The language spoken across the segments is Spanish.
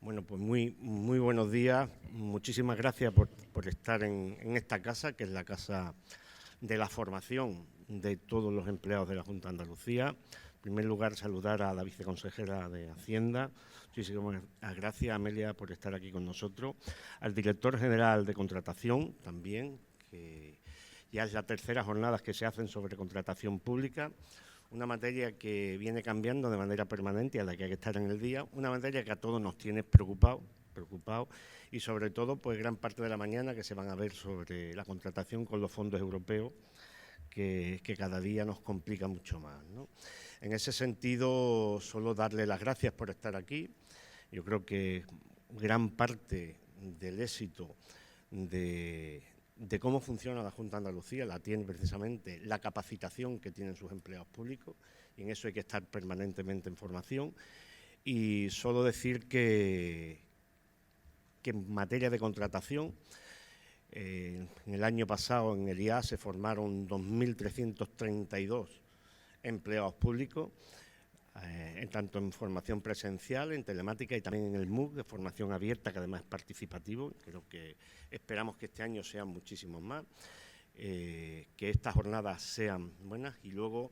Bueno, pues muy buenos días. Muchísimas gracias por estar en esta casa, que es la casa de la formación de todos los empleados de la Junta de Andalucía. En primer lugar, saludar a la viceconsejera de Hacienda. Muchísimas gracias, Amelia, por estar aquí con nosotros. Al director general de Contratación, también, que ya es la tercera jornada que se hacen sobre contratación pública. Una materia que viene cambiando de manera permanente y a la que hay que estar en el día, una materia que a todos nos tiene preocupados y sobre todo pues gran parte de la mañana que se van a ver sobre la contratación con los fondos europeos que cada día nos complica mucho más, ¿no? En ese sentido, solo darle las gracias por estar aquí. Yo creo que gran parte del éxito de cómo funciona la Junta de Andalucía la tiene precisamente la capacitación que tienen sus empleados públicos, y en eso hay que estar permanentemente en formación. Y solo decir que en materia de contratación, en el año pasado en el IA se formaron 2.332 empleados públicos, tanto en formación presencial, en telemática y también en el MOOC de formación abierta, que además es participativo. Creo que esperamos que este año sean muchísimos más, que estas jornadas sean buenas. Y luego,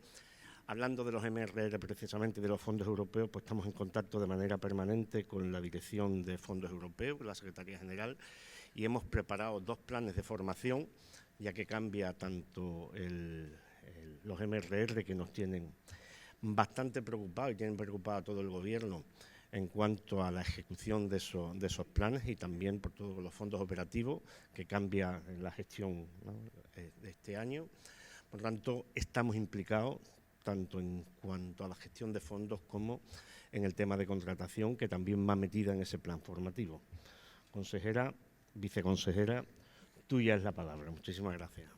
hablando de los MRR precisamente, de los fondos europeos, pues estamos en contacto de manera permanente con la Dirección de Fondos Europeos, con la Secretaría General, y hemos preparado 2 planes de formación, ya que cambia tanto los MRR, que nos tienen bastante preocupados y tienen preocupado a todo el Gobierno en cuanto a la ejecución de esos planes, y también por todos los fondos operativos que cambia en la gestión, ¿no?, de este año. Por lo tanto, estamos implicados tanto en cuanto a la gestión de fondos como en el tema de contratación, que también va metida en ese plan formativo. Consejera, viceconsejera, tuya es la palabra. Muchísimas gracias.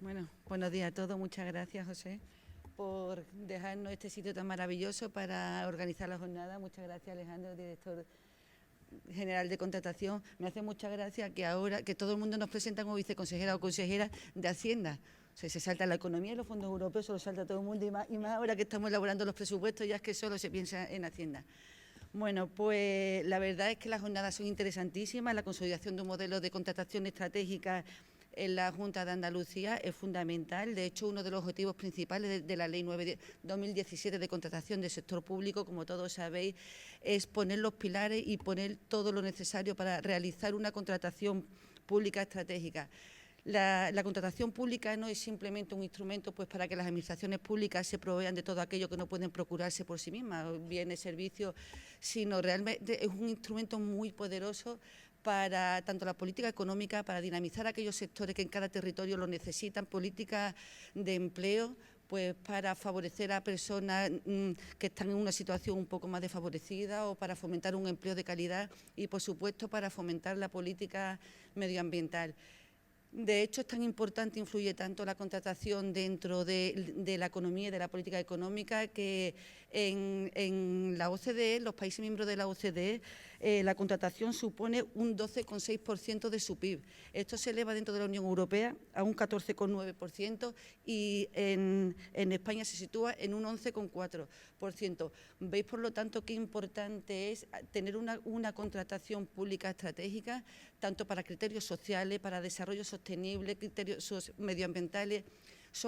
Bueno, buenos días a todos. Muchas gracias, José, por dejarnos este sitio tan maravilloso para organizar la jornada. Muchas gracias, Alejandro, director general de contratación. Me hace mucha gracia que ahora que todo el mundo nos presenta como viceconsejera o consejera de Hacienda. O sea, se salta la economía y los fondos europeos, solo salta todo el mundo, y más ahora que estamos elaborando los presupuestos, ya es que solo se piensa en Hacienda. Bueno, pues la verdad es que las jornadas son interesantísimas. La consolidación de un modelo de contratación estratégica en la Junta de Andalucía es fundamental. De hecho, uno de los objetivos principales de la Ley 9/2017 de contratación del sector público, como todos sabéis, es poner los pilares y poner todo lo necesario para realizar una contratación pública estratégica. La contratación pública no es simplemente un instrumento pues para que las administraciones públicas se provean de todo aquello que no pueden procurarse por sí mismas, bienes, servicios, sino realmente es un instrumento muy poderoso para tanto la política económica, para dinamizar aquellos sectores que en cada territorio lo necesitan, políticas de empleo, pues para favorecer a personas que están en una situación un poco más desfavorecida, o para fomentar un empleo de calidad y, por supuesto, para fomentar la política medioambiental. De hecho, es tan importante, influye tanto la contratación dentro de la economía y de la política económica, que en la OCDE, los países miembros de la OCDE, la contratación supone un 12,6% de su PIB. Esto se eleva dentro de la Unión Europea a un 14,9% y en España se sitúa en un 11,4%. Veis, por lo tanto, qué importante es tener una contratación pública estratégica, tanto para criterios sociales, para desarrollo sostenible, criterios medioambientales. Es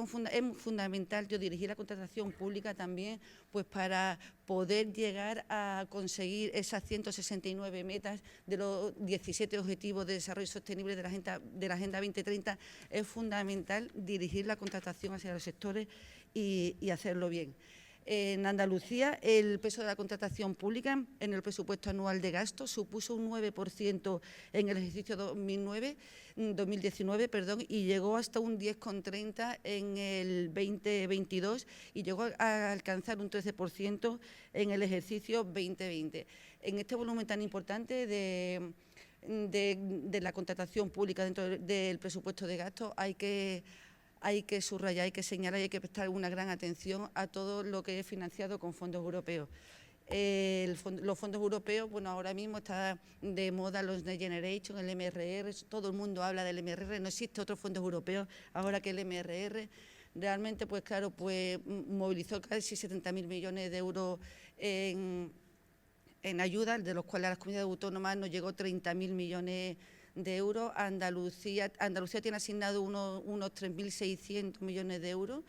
fundamental dirigir la contratación pública también pues para poder llegar a conseguir esas 169 metas de los 17 Objetivos de Desarrollo Sostenible de la Agenda 2030. Es fundamental dirigir la contratación hacia los sectores y hacerlo bien. En Andalucía, el peso de la contratación pública en el presupuesto anual de gasto supuso un 9% en el ejercicio 2019, y llegó hasta un 10,30% en el 2022 y llegó a alcanzar un 13% en el ejercicio 2020. En este volumen tan importante de la contratación pública dentro del presupuesto de gasto hay que subrayar, hay que señalar y hay que prestar una gran atención a todo lo que es financiado con fondos europeos. Los fondos europeos, bueno, ahora mismo está de moda los Next Generation, el MRR, todo el mundo habla del MRR, no existe otro fondo europeo ahora que el MRR. Realmente, pues claro, pues movilizó casi 70.000 millones de euros en ayuda, de los cuales a las comunidades autónomas nos llegó 30.000 millones de euros. Andalucía tiene asignado unos 3.600 millones de euros.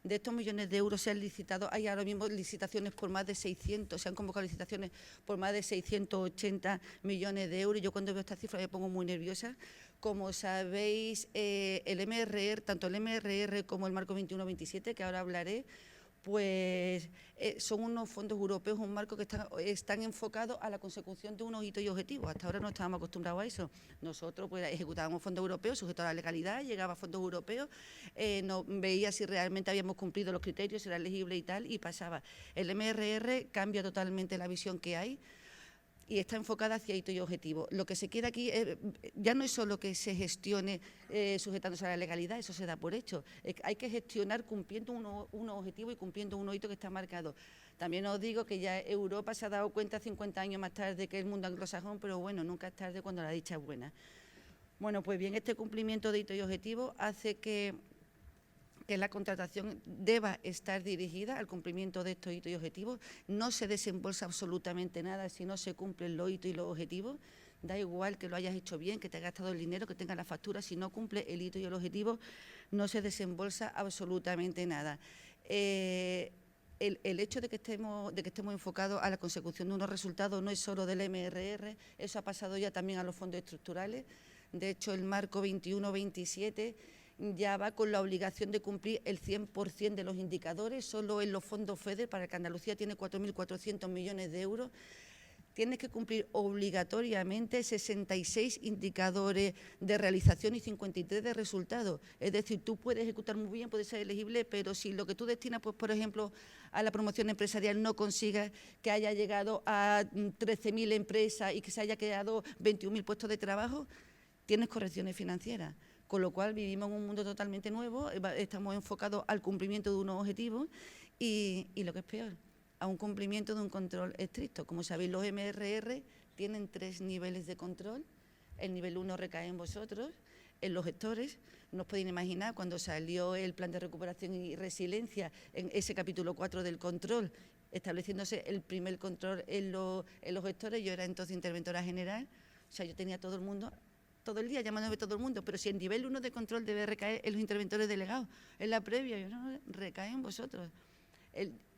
De estos millones de euros se han licitado, hay ahora mismo licitaciones por más de 600, se han convocado licitaciones por más de 680 millones de euros. Yo cuando veo esta cifra me pongo muy nerviosa. Como sabéis, el MRR, tanto el MRR como el Marco 21-27, que ahora hablaré, pues son unos fondos europeos, un marco que están enfocados a la consecución de unos hitos y objetivos. Hasta ahora no estábamos acostumbrados a eso. Nosotros pues ejecutábamos fondos europeos sujetos a la legalidad, llegaba a fondos europeos, nos veía si realmente habíamos cumplido los criterios, si era elegible y tal, y pasaba. El MRR cambia totalmente la visión que hay y está enfocada hacia hitos y objetivos. Lo que se quiere aquí ya no es solo que se gestione sujetándose a la legalidad, eso se da por hecho. Hay que gestionar cumpliendo unos objetivos y cumpliendo unos hitos que están marcados. También os digo que ya Europa se ha dado cuenta 50 años más tarde que el mundo anglosajón, pero bueno, nunca es tarde cuando la dicha es buena. Bueno, pues bien, este cumplimiento de hitos y objetivos hace que la contratación deba estar dirigida al cumplimiento de estos hitos y objetivos. No se desembolsa absolutamente nada si no se cumplen los hitos y los objetivos. Da igual que lo hayas hecho bien, que te hayas gastado el dinero, que tengas la factura, si no cumple el hito y el objetivo, no se desembolsa absolutamente nada. El hecho de que estemos enfocados a la consecución de unos resultados no es solo del MRR, eso ha pasado ya también a los fondos estructurales. De hecho, el marco 21-27 ya va con la obligación de cumplir el 100% de los indicadores. Solo en los fondos FEDER, para que Andalucía tiene 4.400 millones de euros, tienes que cumplir obligatoriamente 66 indicadores de realización y 53 de resultados. Es decir, tú puedes ejecutar muy bien, puedes ser elegible, pero si lo que tú destinas, pues, por ejemplo, a la promoción empresarial no consigas que haya llegado a 13.000 empresas y que se haya creado 21.000 puestos de trabajo, tienes correcciones financieras. Con lo cual vivimos en un mundo totalmente nuevo, estamos enfocados al cumplimiento de unos objetivos y lo que es peor, a un cumplimiento de un control estricto. Como sabéis, los MRR tienen 3 niveles de control. El nivel 1 recae en vosotros, en los gestores. No os podéis imaginar cuando salió el Plan de Recuperación y Resiliencia, en ese capítulo 4 del control, estableciéndose el primer control en los gestores. Yo era entonces interventora general, o sea, yo tenía todo el mundo todo el día llamándome todo el mundo, pero si el nivel 1 de control debe recaer en los interventores delegados, en la previa, yo no, recae en vosotros.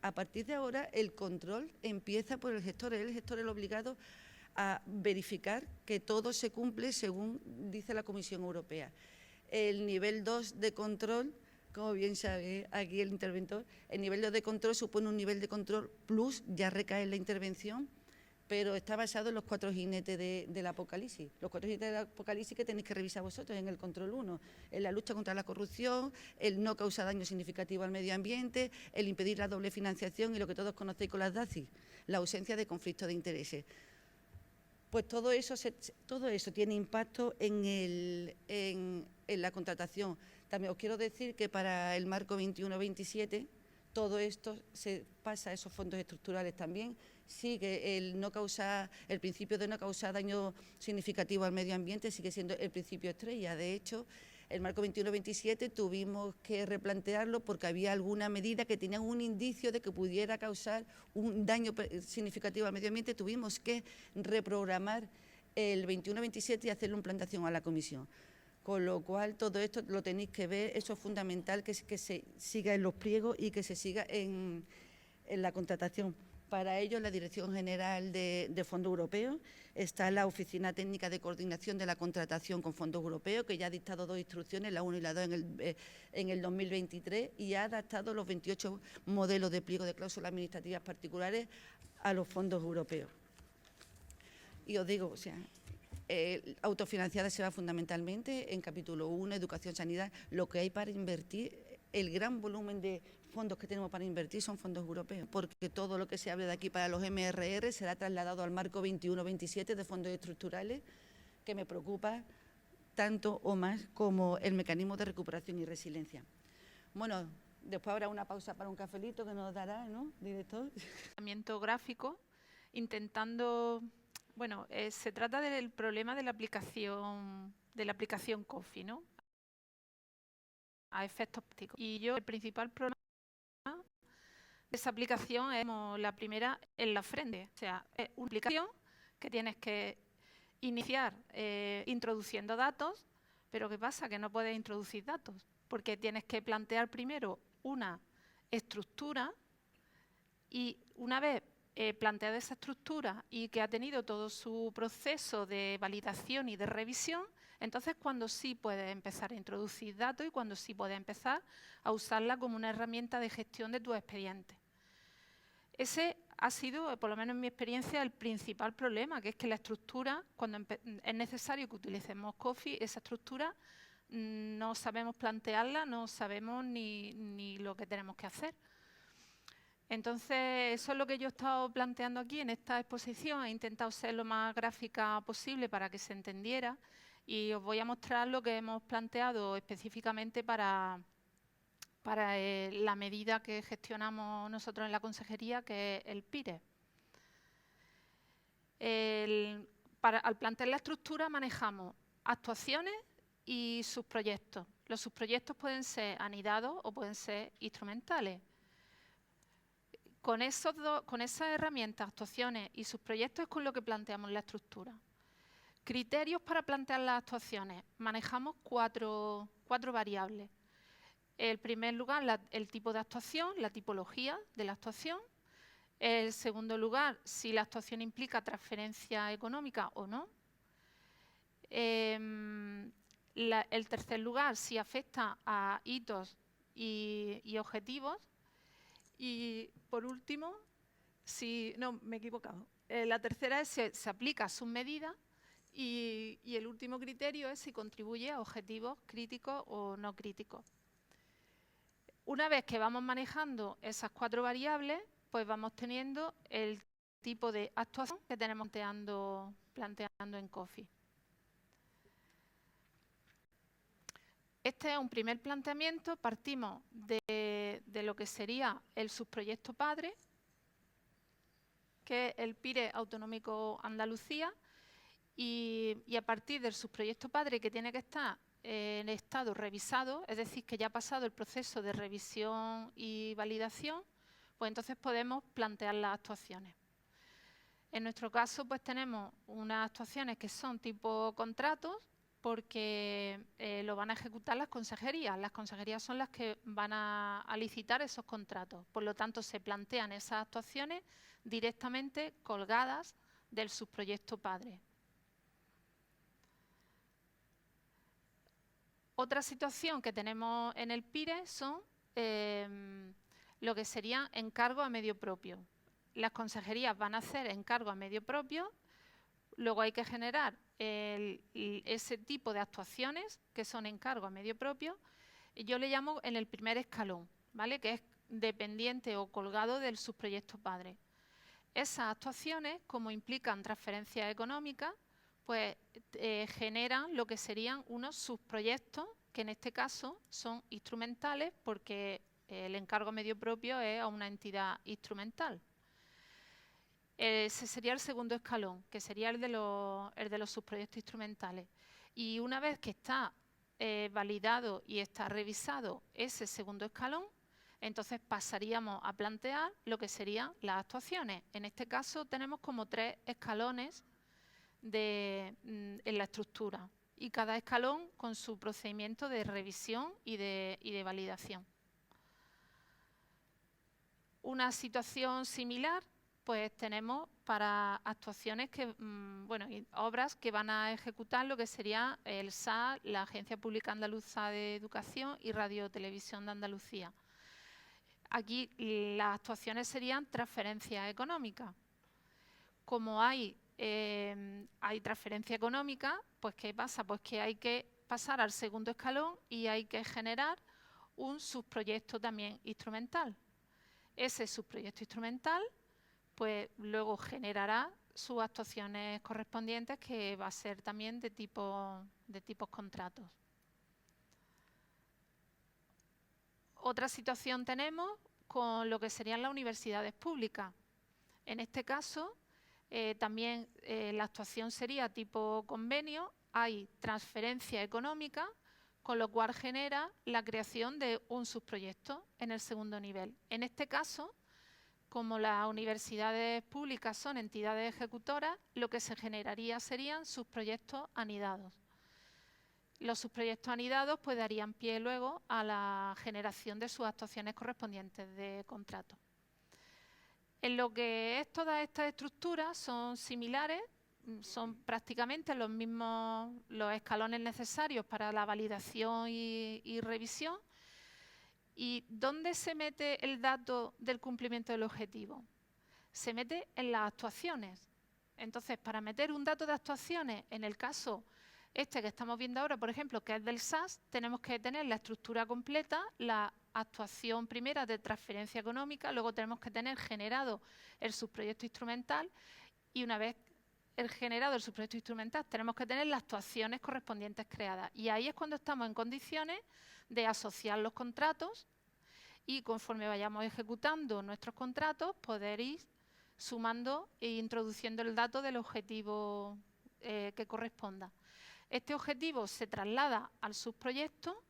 A partir de ahora, el control empieza por el gestor, es el gestor el obligado a verificar que todo se cumple según dice la Comisión Europea. El nivel 2 de control, como bien sabe aquí el interventor, el nivel 2 de control supone un nivel de control plus, ya recae en la intervención, pero está basado en los 4 jinetes del Apocalipsis. Los 4 jinetes del Apocalipsis que tenéis que revisar vosotros en el control 1. En la lucha contra la corrupción, el no causar daño significativo al medio ambiente, el impedir la doble financiación y lo que todos conocéis con las DACI, la ausencia de conflicto de intereses. Pues todo eso tiene impacto en la contratación. También os quiero decir que para el marco 21-27 todo esto se pasa a esos fondos estructurales también. Sigue el principio de no causar daño significativo al medio ambiente, sigue siendo el principio estrella. De hecho, el marco 21-27 tuvimos que replantearlo porque había alguna medida que tenía un indicio de que pudiera causar un daño significativo al medio ambiente. Tuvimos que reprogramar el 21-27 y hacerle un planteación a la Comisión. Con lo cual, todo esto lo tenéis que ver, eso es fundamental, que se siga en los pliegos y que se siga en la contratación. Para ello, en la Dirección General de Fondos Europeos está la Oficina Técnica de Coordinación de la Contratación con Fondos Europeos, que ya ha dictado 2 instrucciones, la 1 y la 2 en el 2023, y ha adaptado los 28 modelos de pliego de cláusulas administrativas particulares a los fondos europeos. Y os digo, o sea, autofinanciada se va fundamentalmente en capítulo 1, educación, sanidad. Lo que hay para invertir, el gran volumen de fondos que tenemos para invertir son fondos europeos, porque todo lo que se hable de aquí para los MRR será trasladado al marco 21-27 de fondos estructurales, que me preocupa tanto o más como el mecanismo de recuperación y resiliencia. Bueno, después habrá una pausa para un cafelito que nos dará, ¿no, director? Gráfico, intentando... Bueno, se trata del problema de la aplicación COFI, ¿no? A efectos prácticos. Y el principal problema Esa aplicación es como la primera en la frente. O sea, es una aplicación que tienes que iniciar introduciendo datos, pero ¿qué pasa? Que no puedes introducir datos, porque tienes que plantear primero una estructura y una vez planteada esa estructura y que ha tenido todo su proceso de validación y de revisión, entonces cuando sí puedes empezar a introducir datos y cuando sí puedes empezar a usarla como una herramienta de gestión de tus expedientes. Ese ha sido, por lo menos en mi experiencia, el principal problema, que es que la estructura, cuando es necesario que utilicemos Coffee, esa estructura no sabemos plantearla, no sabemos ni lo que tenemos que hacer. Entonces, eso es lo que yo he estado planteando aquí en esta exposición. He intentado ser lo más gráfica posible para que se entendiera y os voy a mostrar lo que hemos planteado específicamente para la medida que gestionamos nosotros en la consejería, que es el PIRE. Al plantear la estructura manejamos actuaciones y subproyectos. Los subproyectos pueden ser anidados o pueden ser instrumentales. Con esas herramientas, actuaciones y subproyectos es con lo que planteamos la estructura. Criterios para plantear las actuaciones. Manejamos cuatro variables. En primer lugar, el tipo de actuación, la tipología de la actuación. En segundo lugar, si la actuación implica transferencia económica o no. El tercer lugar, si afecta a hitos y objetivos. Y por último, no, me he equivocado. La tercera es si se aplica a sus medidas y el último criterio es si contribuye a objetivos críticos o no críticos. Una vez que vamos manejando esas cuatro variables, pues vamos teniendo el tipo de actuación que tenemos planteando en Coffee. Este es un primer planteamiento. Partimos de lo que sería el subproyecto padre, que es el PIRE Autonómico Andalucía, y a partir del subproyecto padre, que tiene que estar en estado revisado, es decir, que ya ha pasado el proceso de revisión y validación, pues entonces podemos plantear las actuaciones. En nuestro caso, pues tenemos unas actuaciones que son tipo contratos, porque lo van a ejecutar las consejerías. Las consejerías son las que van a licitar esos contratos. Por lo tanto, se plantean esas actuaciones directamente colgadas del subproyecto padre. Otra situación que tenemos en el PIRE son lo que serían encargos a medio propio. Las consejerías van a hacer encargos a medio propio, luego hay que generar ese tipo de actuaciones que son encargos a medio propio. Yo le llamo en el primer escalón, ¿vale? Que es dependiente o colgado del subproyecto padre. Esas actuaciones, como implican transferencias económicas, pues generan lo que serían unos subproyectos, que en este caso son instrumentales, porque el encargo a medio propio es a una entidad instrumental. Ese sería el segundo escalón, que sería el de los subproyectos instrumentales. Y una vez que está validado y está revisado ese segundo escalón, entonces pasaríamos a plantear lo que serían las actuaciones. En este caso tenemos como 3 escalones en la estructura, y cada escalón con su procedimiento de revisión y de validación. Una situación similar pues tenemos para actuaciones obras que van a ejecutar lo que sería el SAS, la Agencia Pública Andaluza de Educación y Radio Televisión de Andalucía. Aquí las actuaciones serían transferencias económicas. Como hay transferencia económica, pues ¿qué pasa? Pues que hay que pasar al segundo escalón y hay que generar un subproyecto también instrumental. Ese subproyecto instrumental pues luego generará sus actuaciones correspondientes, que va a ser también de tipos contratos. Otra situación tenemos con lo que serían las universidades públicas. En este caso, también la actuación sería tipo convenio, hay transferencia económica, con lo cual genera la creación de un subproyecto en el segundo nivel. En este caso, Como las universidades públicas son entidades ejecutoras, lo que se generaría serían sus proyectos anidados. Los subproyectos anidados pues darían pie luego a la generación de sus actuaciones correspondientes de contrato. En lo que es todas estas estructuras son similares, son prácticamente los mismos los escalones necesarios para la validación y revisión. ¿Y dónde se mete el dato del cumplimiento del objetivo? Se mete en las actuaciones. Entonces, para meter un dato de actuaciones, en el caso este que estamos viendo ahora, por ejemplo, que es del SAS, tenemos que tener la estructura completa, la actuación primera de transferencia económica, luego tenemos que tener generado el subproyecto instrumental y una vez generado el subproyecto instrumental tenemos que tener las actuaciones correspondientes creadas. Y ahí es cuando estamos en condiciones de asociar los contratos y conforme vayamos ejecutando nuestros contratos poder ir sumando e introduciendo el dato del objetivo que corresponda. Este objetivo se traslada al subproyecto,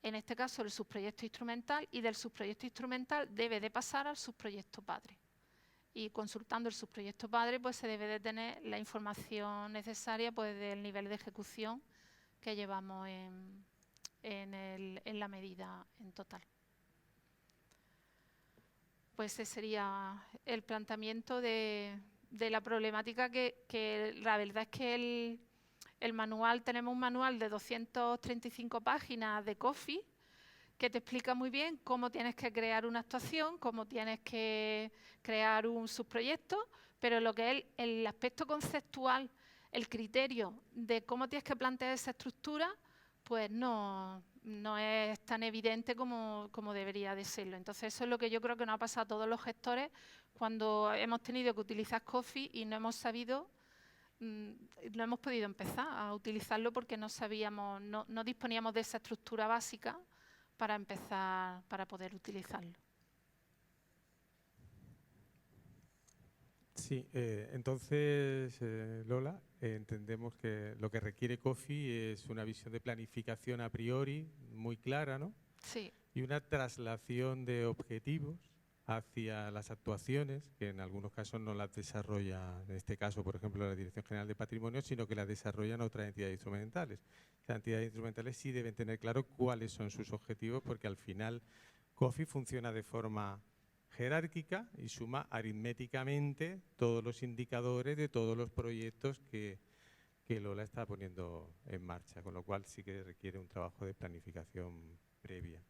en este caso el subproyecto instrumental, y del subproyecto instrumental debe de pasar al subproyecto padre. Y consultando el subproyecto padre, pues se debe de tener la información necesaria pues, del nivel de ejecución que llevamos en la medida en total. Pues ese sería el planteamiento de la problemática que la verdad es que el manual, tenemos un manual de 235 páginas de COFI que te explica muy bien cómo tienes que crear una actuación, cómo tienes que crear un subproyecto, pero lo que es el aspecto conceptual, el criterio de cómo tienes que plantear esa estructura, pues no es tan evidente como debería de serlo. Entonces eso es lo que yo creo que nos ha pasado a todos los gestores cuando hemos tenido que utilizar COFI y no hemos sabido, no hemos podido empezar a utilizarlo porque no sabíamos, no disponíamos de esa estructura básica para empezar, para poder utilizarlo. Sí, entonces, Lola, entendemos que lo que requiere COFI es una visión de planificación a priori muy clara, ¿no? Sí. Y una traslación de objetivos hacia las actuaciones, que en algunos casos no las desarrolla, en este caso, por ejemplo, la Dirección General de Patrimonio, sino que las desarrollan otras entidades instrumentales. Las entidades instrumentales sí deben tener claro cuáles son sus objetivos, porque al final COFI funciona de forma jerárquica y suma aritméticamente todos los indicadores de todos los proyectos que Lola está poniendo en marcha, con lo cual sí que requiere un trabajo de planificación previa.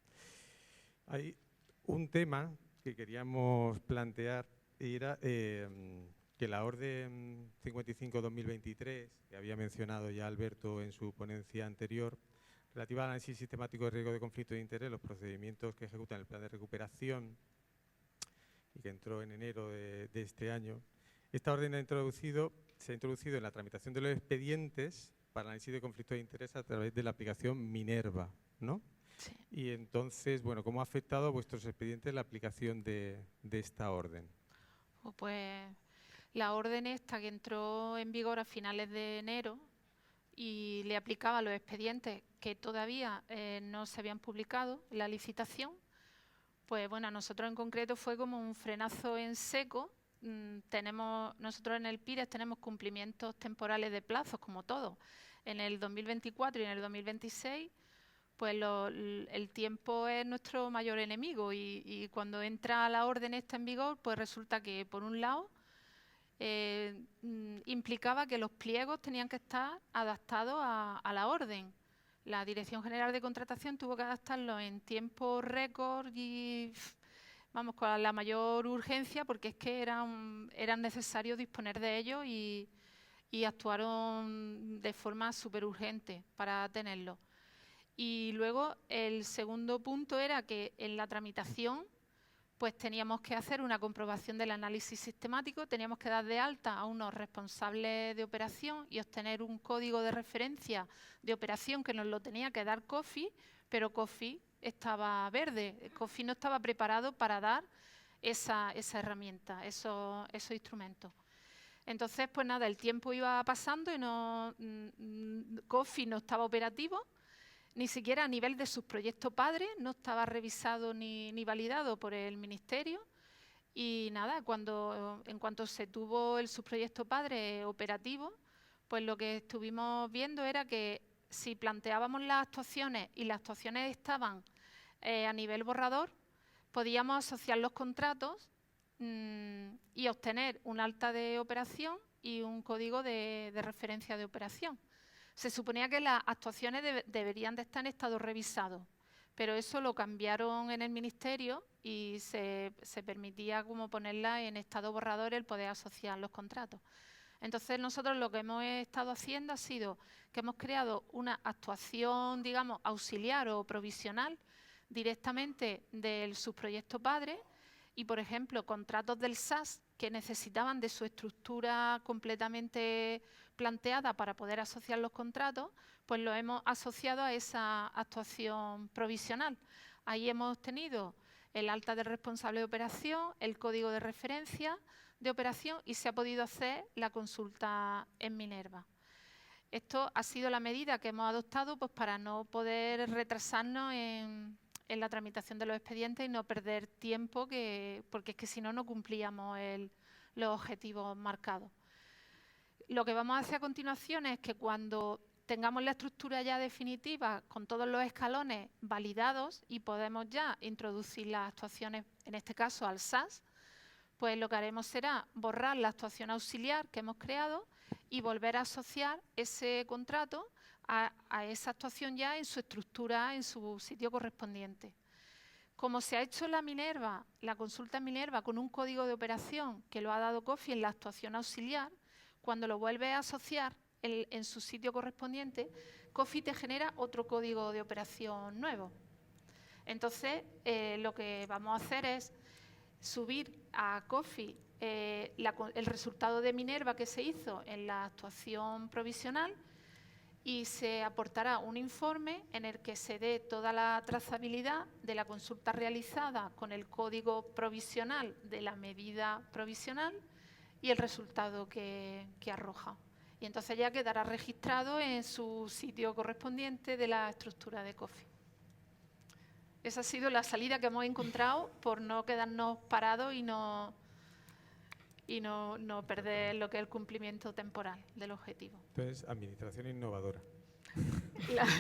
Hay un tema que queríamos plantear, era que la Orden 55-2023, que había mencionado ya Alberto en su ponencia anterior, relativa al análisis sistemático de riesgo de conflicto de interés, los procedimientos que ejecutan el plan de recuperación, y que entró en enero de este año. Esta orden se ha introducido en la tramitación de los expedientes para análisis de conflicto de interés a través de la aplicación Minerva, ¿no? Sí. Y entonces, bueno, ¿cómo ha afectado a vuestros expedientes la aplicación de esta orden? Pues la orden esta que entró en vigor a finales de enero y le aplicaba a los expedientes que todavía no se habían publicado en la licitación, pues bueno, a nosotros en concreto fue como un frenazo en seco. Nosotros en el PIRES tenemos cumplimientos temporales de plazos, como todo. En el 2024 y en el 2026, pues el tiempo es nuestro mayor enemigo y cuando entra la orden esta en vigor, pues resulta que, por un lado, implicaba que los pliegos tenían que estar adaptados a la orden. La Dirección General de Contratación tuvo que adaptarlo en tiempo récord y, vamos, con la mayor urgencia, porque es que eran necesarios disponer de ellos y actuaron de forma súper urgente para tenerlo. Y luego el segundo punto era que en la tramitación pues teníamos que hacer una comprobación del análisis sistemático, teníamos que dar de alta a unos responsables de operación y obtener un código de referencia de operación que nos lo tenía que dar COFI, pero COFI estaba verde, COFI no estaba preparado para dar esa herramienta, esos instrumentos. Entonces, pues nada, el tiempo iba pasando y COFI no estaba operativo, ni siquiera a nivel de sus proyectos padres, no estaba revisado ni validado por el Ministerio Y nada, en cuanto se tuvo el subproyecto padre operativo, pues lo que estuvimos viendo era que si planteábamos las actuaciones y las actuaciones estaban a nivel borrador, podíamos asociar los contratos y obtener un alta de operación y un código de referencia de operación. Se suponía que las actuaciones deberían de estar en estado revisado, pero eso lo cambiaron en el Ministerio y se permitía como ponerla en estado borrador el poder asociar los contratos. Entonces nosotros lo que hemos estado haciendo ha sido que hemos creado una actuación, digamos, auxiliar o provisional directamente del subproyecto padre y, por ejemplo, contratos del SAS que necesitaban de su estructura completamente planteada para poder asociar los contratos, pues lo hemos asociado a esa actuación provisional. Ahí hemos tenido el alta del responsable de operación, el código de referencia de operación y se ha podido hacer la consulta en Minerva. Esto ha sido la medida que hemos adoptado pues, para no poder retrasarnos en la tramitación de los expedientes y no perder tiempo, porque es que si no, no cumplíamos los objetivos marcados. Lo que vamos a hacer a continuación es que cuando tengamos la estructura ya definitiva con todos los escalones validados y podemos ya introducir las actuaciones, en este caso al SAS, pues lo que haremos será borrar la actuación auxiliar que hemos creado y volver a asociar ese contrato a esa actuación ya en su estructura, en su sitio correspondiente. Como se ha hecho la consulta en Minerva con un código de operación que lo ha dado COFI en la actuación auxiliar, cuando lo vuelve a asociar en su sitio correspondiente, COFI te genera otro código de operación nuevo. Entonces, lo que vamos a hacer es subir a COFI el resultado de Minerva que se hizo en la actuación provisional y se aportará un informe en el que se dé toda la trazabilidad de la consulta realizada con el código provisional de la medida provisional y el resultado que arroja. Y entonces ya quedará registrado en su sitio correspondiente de la estructura de COFI. Esa ha sido la salida que hemos encontrado por no quedarnos parados y no perder lo que es el cumplimiento temporal del objetivo. Entonces, administración innovadora.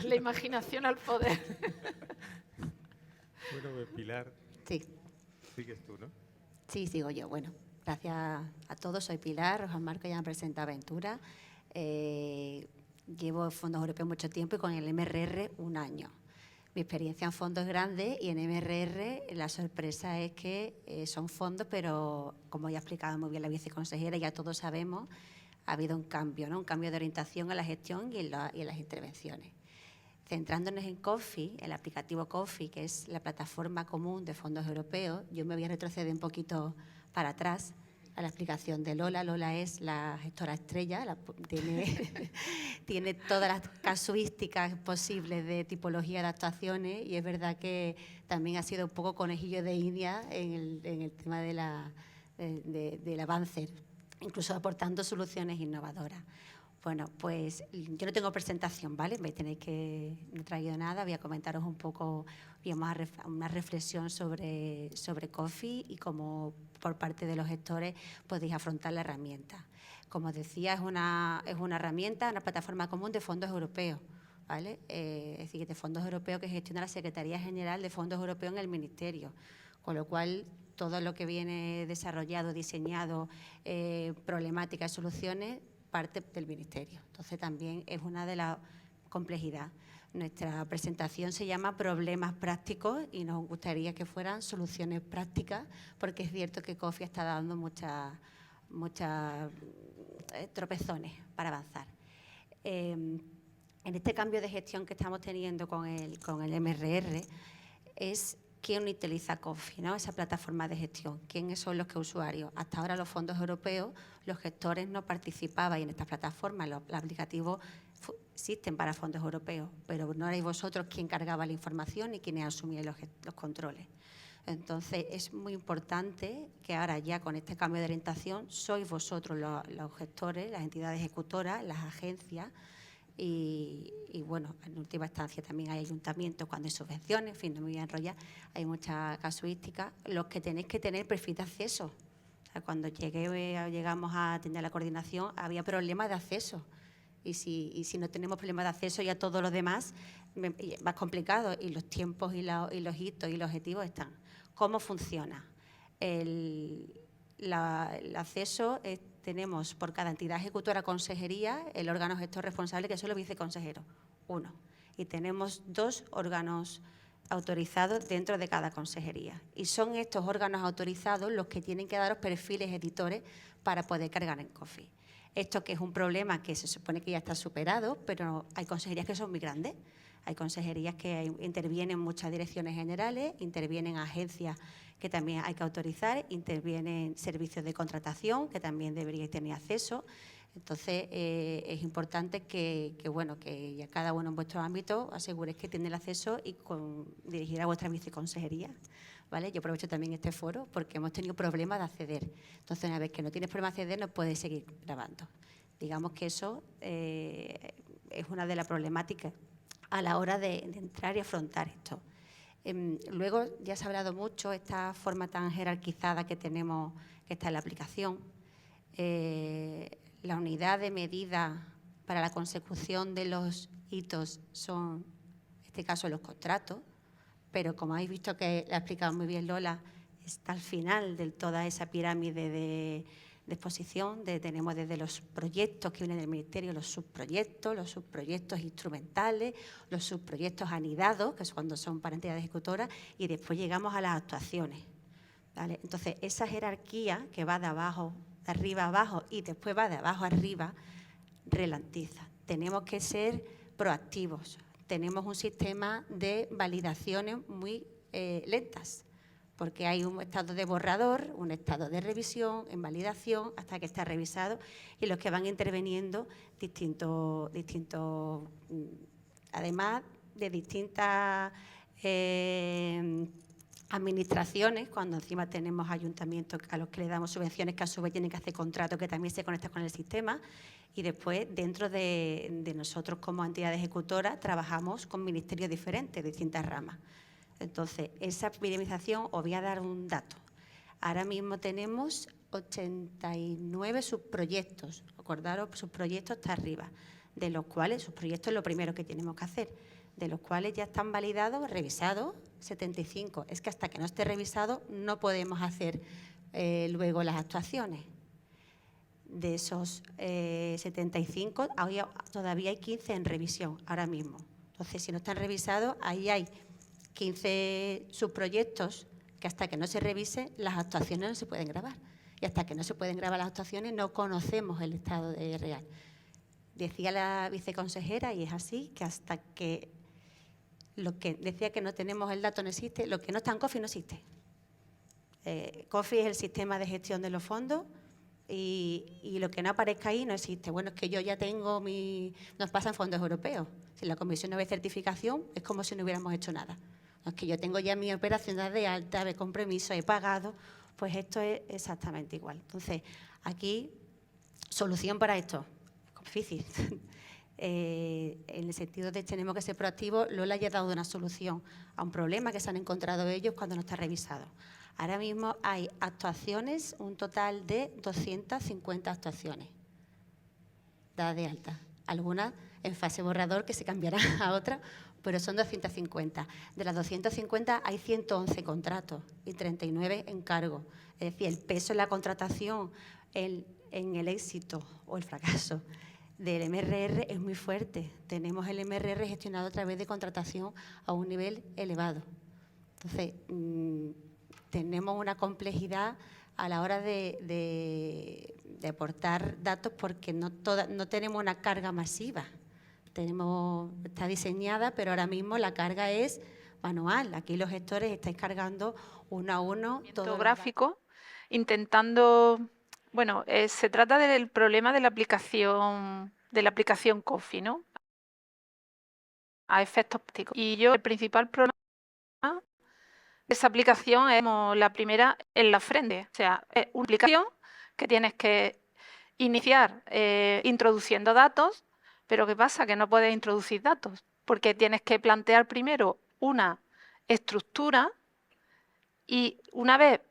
La imaginación al poder. Bueno, pues Pilar. Sí. Sigues tú, ¿no? Sí, sigo yo. Bueno, gracias a todos. Soy Pilar, Juan Marco ya me presenta Aventura. Llevo fondos europeos mucho tiempo y con el MRR un año. Mi experiencia en fondos es grande y en MRR la sorpresa es que son fondos, pero como ya ha explicado muy bien la viceconsejera, ya todos sabemos, ha habido un cambio, ¿no? Un cambio de orientación en la gestión y en las intervenciones. Centrándonos en COFI, el aplicativo COFI, que es la plataforma común de fondos europeos, yo me voy a retroceder un poquito para atrás a la explicación de Lola. Lola es la gestora estrella, tiene todas las casuísticas posibles de tipología de actuaciones y es verdad que también ha sido un poco conejillo de India en el tema del avance, incluso aportando soluciones innovadoras. Bueno, pues yo no tengo presentación, ¿vale? No he traído nada, voy a comentaros un poco, una reflexión sobre COFI y cómo por parte de los gestores podéis afrontar la herramienta. Como decía, es una herramienta, una plataforma común de fondos europeos, ¿vale? Es decir, de fondos europeos que gestiona la Secretaría General de Fondos Europeos en el Ministerio, con lo cual todo lo que viene desarrollado, diseñado, problemáticas y soluciones, parte del Ministerio. Entonces también es una de las complejidades. Nuestra presentación se llama Problemas Prácticos y nos gustaría que fueran soluciones prácticas porque es cierto que COFI está dando muchas tropezones para avanzar. En este cambio de gestión que estamos teniendo con el MRR es quién utiliza COFI, ¿no? Esa plataforma de gestión, quiénes son los usuarios. Hasta ahora los fondos europeos, los gestores no participaban en estas plataformas, los aplicativos existen para fondos europeos, pero no erais vosotros quien cargaba la información y quienes asumían los controles. Entonces es muy importante que ahora ya con este cambio de orientación sois vosotros los gestores, las entidades ejecutoras, las agencias, Y bueno, en última instancia también hay ayuntamientos cuando hay subvenciones, en fin, no me voy a enrollar, hay mucha casuística. Los que tenéis que tener perfil de acceso. O sea, cuando llegamos a tener la coordinación, había problemas de acceso. Y si no tenemos problemas de acceso, ya todo lo demás más complicado. Y los tiempos y los hitos y los objetivos están. ¿Cómo funciona? El acceso tenemos por cada entidad ejecutora consejería el órgano gestor responsable, que son los viceconsejeros, 1. Y tenemos 2 órganos autorizados dentro de cada consejería. Y son estos órganos autorizados los que tienen que daros perfiles editores para poder cargar en COFI. Esto que es un problema que se supone que ya está superado, pero hay consejerías que son muy grandes. Hay consejerías que intervienen muchas direcciones generales, intervienen agencias que también hay que autorizar, intervienen servicios de contratación que también deberíais tener acceso. Entonces, es importante que ya cada uno en vuestro ámbito aseguréis que tiene el acceso y dirigir a vuestra viceconsejería. ¿Vale? Yo aprovecho también este foro porque hemos tenido problemas de acceder. Entonces, una vez que no tienes problema de acceder, no puedes seguir grabando. Digamos que eso es una de las problemáticas a la hora de entrar y afrontar esto. Luego, ya se ha hablado mucho, esta forma tan jerarquizada que tenemos, que está en la aplicación. La unidad de medida para la consecución de los hitos son, en este caso, los contratos, pero como habéis visto que la ha explicado muy bien Lola, está al final de toda esa pirámide de exposición. Tenemos desde los proyectos que vienen del Ministerio, los subproyectos instrumentales, los subproyectos anidados, que es cuando son para entidades ejecutoras, y después llegamos a las actuaciones. ¿Vale? Entonces, esa jerarquía que va de arriba a abajo y después va de abajo a arriba, ralentiza. Tenemos que ser proactivos. Tenemos un sistema de validaciones muy lentas, porque hay un estado de borrador, un estado de revisión, en validación, hasta que está revisado, y los que van interviniendo además de distintas administraciones, cuando encima tenemos ayuntamientos a los que le damos subvenciones, que a su vez tienen que hacer contratos que también se conectan con el sistema, y después dentro de nosotros como entidad ejecutora trabajamos con ministerios diferentes, distintas ramas. Entonces, esa piramización, os voy a dar un dato. Ahora mismo tenemos 89 subproyectos. Acordaros, subproyectos está arriba, de los cuales, subproyectos es lo primero que tenemos que hacer, de los cuales ya están validados, revisados, 75. Es que hasta que no esté revisado no podemos hacer luego las actuaciones. De esos 75, todavía hay 15 en revisión ahora mismo. Entonces, si no están revisados, ahí hay 15 subproyectos que hasta que no se revise, las actuaciones no se pueden grabar. Y hasta que no se pueden grabar las actuaciones, no conocemos el estado real. Decía la viceconsejera, y es así, que hasta que lo que decía que no tenemos el dato no existe, lo que no está en COFI no existe. COFI es el sistema de gestión de los fondos y lo que no aparezca ahí no existe. Bueno, es que yo ya tengo nos pasan fondos europeos. Si la comisión no ve certificación, es como si no hubiéramos hecho nada. No, es que yo tengo ya mi operación de alta, de compromiso, he pagado, pues esto es exactamente igual. Entonces, aquí, solución para esto, es difícil. En el sentido de que tenemos que ser proactivos, Lola ya ha dado una solución a un problema que se han encontrado ellos cuando no está revisado. Ahora mismo hay actuaciones, un total de 250 actuaciones dadas de alta. Algunas en fase borrador que se cambiarán a otra, pero son 250. De las 250 hay 111 contratos y 39 encargos. Es decir, el peso en la contratación, en el éxito o el fracaso del MRR es muy fuerte. Tenemos el MRR gestionado a través de contratación a un nivel elevado. Entonces, tenemos una complejidad a la hora de aportar datos porque no tenemos una carga masiva. Está diseñada, pero ahora mismo la carga es manual. Aquí los gestores estáis cargando uno a uno. Todo gráfico, intentando... Bueno, se trata del problema de la aplicación COFI, ¿no? A efectos prácticos. Y el principal problema de esa aplicación es la primera en la frente. O sea, es una aplicación que tienes que iniciar introduciendo datos, Pero ¿qué pasa? Que no puedes introducir datos, porque tienes que plantear primero una estructura y una vez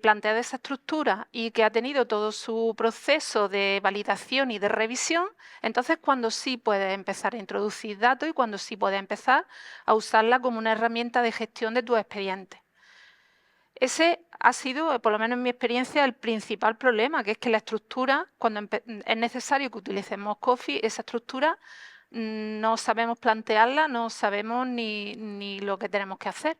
planteada esa estructura y que ha tenido todo su proceso de validación y de revisión, entonces cuando sí puedes empezar a introducir datos y cuando sí puedes empezar a usarla como una herramienta de gestión de tus expedientes. Ese ha sido, por lo menos en mi experiencia, el principal problema, que es que la estructura, cuando es necesario que utilicemos Coffee, esa estructura no sabemos plantearla, no sabemos ni lo que tenemos que hacer.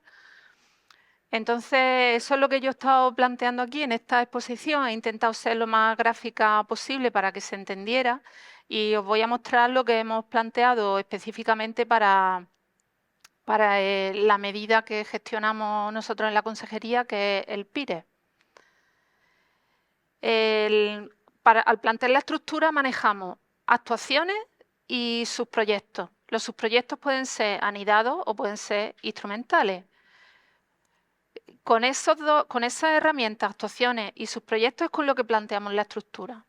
Entonces, eso es lo que yo he estado planteando aquí en esta exposición. He intentado ser lo más gráfica posible para que se entendiera y os voy a mostrar lo que hemos planteado específicamente para la medida que gestionamos nosotros en la consejería, que es el PIRE. Al plantear la estructura manejamos actuaciones y subproyectos. Los subproyectos pueden ser anidados o pueden ser instrumentales. Con esas herramientas, actuaciones y subproyectos es con lo que planteamos la estructura.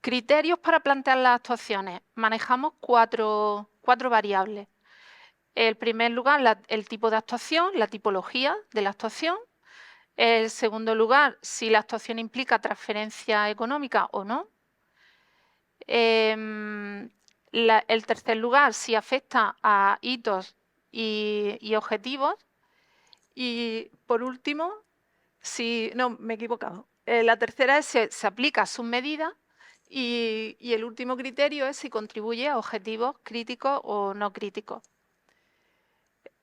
Criterios para plantear las actuaciones. Manejamos cuatro variables. En primer lugar, el tipo de actuación, la tipología de la actuación. En segundo lugar, si la actuación implica transferencia económica o no. El tercer lugar, si afecta a hitos y objetivos. Y por último, no, me he equivocado. La tercera es si se aplica a sus medidas y el último criterio es si contribuye a objetivos críticos o no críticos.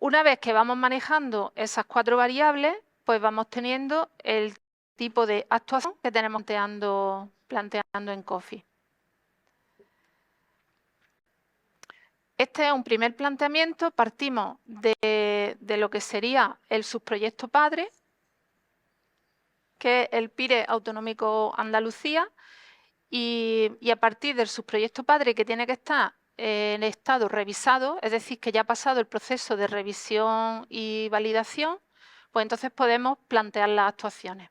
Una vez que vamos manejando esas cuatro variables, pues vamos teniendo el tipo de actuación que tenemos planteando en Coffee. Este es un primer planteamiento. Partimos de lo que sería el subproyecto padre, que es el PIRE Autonómico Andalucía, y a partir del subproyecto padre, que tiene que estar en estado revisado, es decir, que ya ha pasado el proceso de revisión y validación, pues entonces podemos plantear las actuaciones.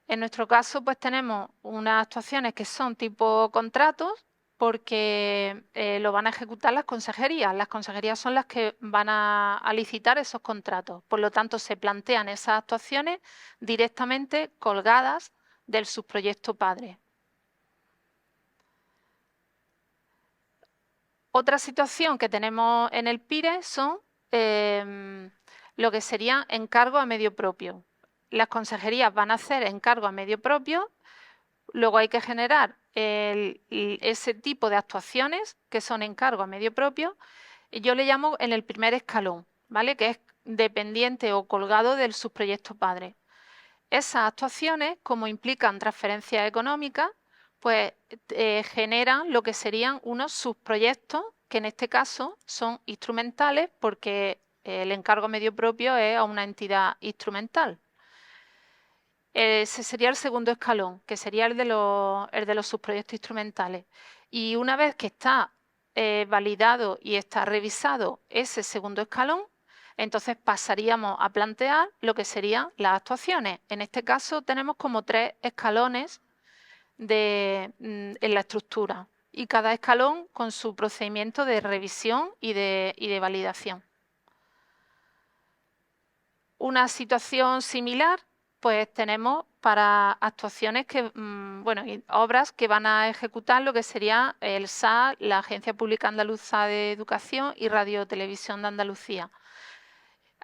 En nuestro caso, pues tenemos unas actuaciones que son tipo contratos, porque lo van a ejecutar las consejerías. Las consejerías son las que van a licitar esos contratos. Por lo tanto, se plantean esas actuaciones directamente colgadas del subproyecto padre. Otra situación que tenemos en el PIRE son lo que sería encargo a medio propio. Las consejerías van a hacer encargo a medio propio, luego hay que generar ese tipo de actuaciones que son encargo a medio propio, y yo le llamo en el primer escalón, ¿vale? Que es dependiente o colgado del subproyecto padre. Esas actuaciones, como implican transferencias económicas, pues generan lo que serían unos subproyectos, que en este caso son instrumentales, porque el encargo a medio propio es a una entidad instrumental. Ese sería el segundo escalón, que sería el de los subproyectos instrumentales. Y una vez que está validado y está revisado ese segundo escalón, entonces pasaríamos a plantear lo que serían las actuaciones. En este caso tenemos como 3 escalones en la estructura, y cada escalón con su procedimiento de revisión y de validación. Una situación similar pues tenemos para actuaciones obras que van a ejecutar lo que sería el SAS, la Agencia Pública Andaluza de Educación y Radio Televisión de Andalucía.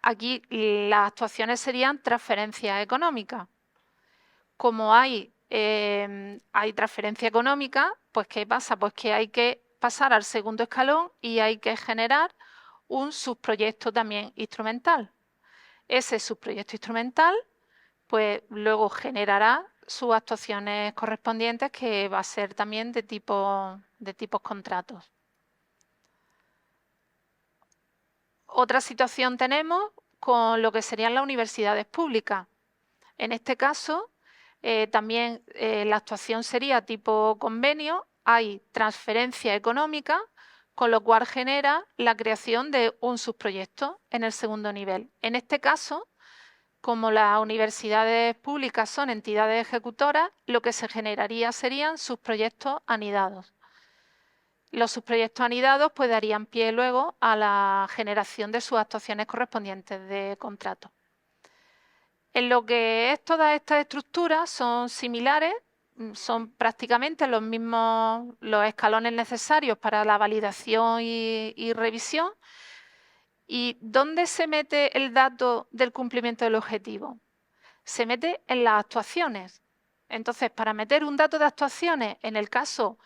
Aquí las actuaciones serían transferencias económicas. Como hay transferencia económica, pues ¿qué pasa? Pues que hay que pasar al segundo escalón y hay que generar un subproyecto también instrumental. Ese subproyecto instrumental pues luego generará sus actuaciones correspondientes, que va a ser también de tipos contratos. Otra situación tenemos con lo que serían las universidades públicas. En este caso, también la actuación sería tipo convenio, hay transferencia económica, con lo cual genera la creación de un subproyecto en el segundo nivel. En este caso, como las universidades públicas son entidades ejecutoras, lo que se generaría serían sus proyectos anidados. Los subproyectos anidados pues darían pie luego a la generación de sus actuaciones correspondientes de contrato. En lo que es todas estas estructuras son similares, son prácticamente los mismos los escalones necesarios para la validación y revisión. ¿Y dónde se mete el dato del cumplimiento del objetivo? Se mete en las actuaciones. Entonces, para meter un dato de actuaciones, en el caso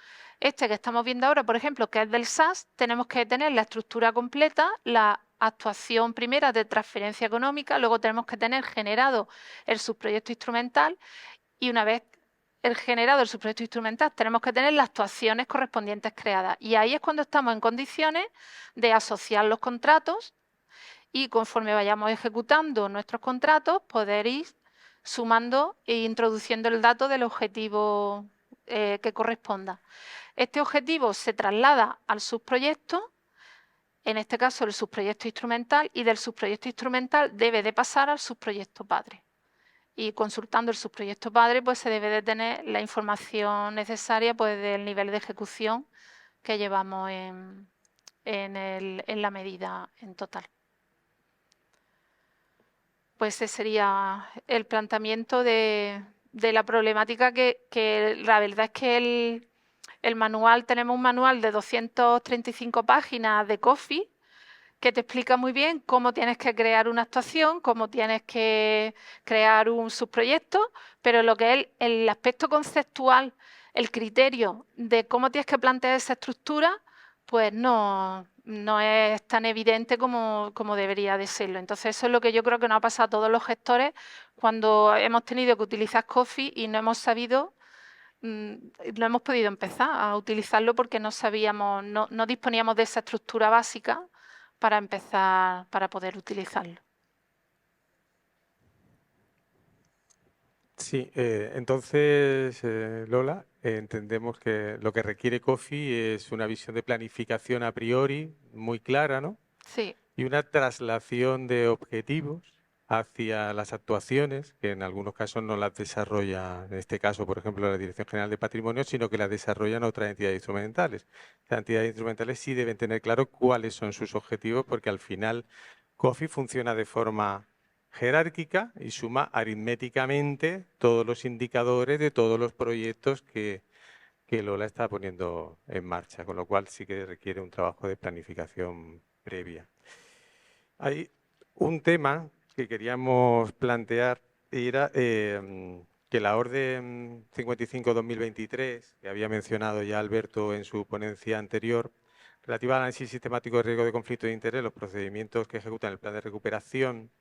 este que estamos viendo ahora, por ejemplo, que es del SAS, tenemos que tener la estructura completa, la actuación primera de transferencia económica, luego tenemos que tener generado el subproyecto instrumental y una vez generado el subproyecto instrumental tenemos que tener las actuaciones correspondientes creadas. Y ahí es cuando estamos en condiciones de asociar los contratos y conforme vayamos ejecutando nuestros contratos, poder ir sumando e introduciendo el dato del objetivo que corresponda. Este objetivo se traslada al subproyecto, en este caso el subproyecto instrumental, y del subproyecto instrumental debe de pasar al subproyecto padre. Y consultando el subproyecto padre, pues se debe de tener la información necesaria pues, del nivel de ejecución que llevamos en la medida en total. Pues ese sería el planteamiento de la problemática que la verdad es que el manual, tenemos un manual de 235 páginas de COFI que te explica muy bien cómo tienes que crear una actuación, cómo tienes que crear un subproyecto, pero lo que es el aspecto conceptual, el criterio de cómo tienes que plantear esa estructura, pues no es tan evidente como debería de serlo. Entonces eso es lo que yo creo que nos ha pasado a todos los gestores cuando hemos tenido que utilizar COFI y no hemos sabido, no hemos podido empezar a utilizarlo porque no sabíamos, no disponíamos de esa estructura básica para empezar, para poder utilizarlo. Sí, entonces, Lola, entendemos que lo que requiere COFI es una visión de planificación a priori muy clara, ¿no? Sí. Y una traslación de objetivos hacia las actuaciones, que en algunos casos no las desarrolla, en este caso, por ejemplo, la Dirección General de Patrimonio, sino que las desarrollan otras entidades instrumentales. Las entidades instrumentales sí deben tener claro cuáles son sus objetivos, porque al final COFI funciona de forma jerárquica y suma aritméticamente todos los indicadores de todos los proyectos que Lola está poniendo en marcha, con lo cual sí que requiere un trabajo de planificación previa. Hay un tema que queríamos plantear, era que la Orden 55-2023, que había mencionado ya Alberto en su ponencia anterior, relativa al análisis sistemático de riesgo de conflicto de interés, los procedimientos que ejecutan el plan de recuperación,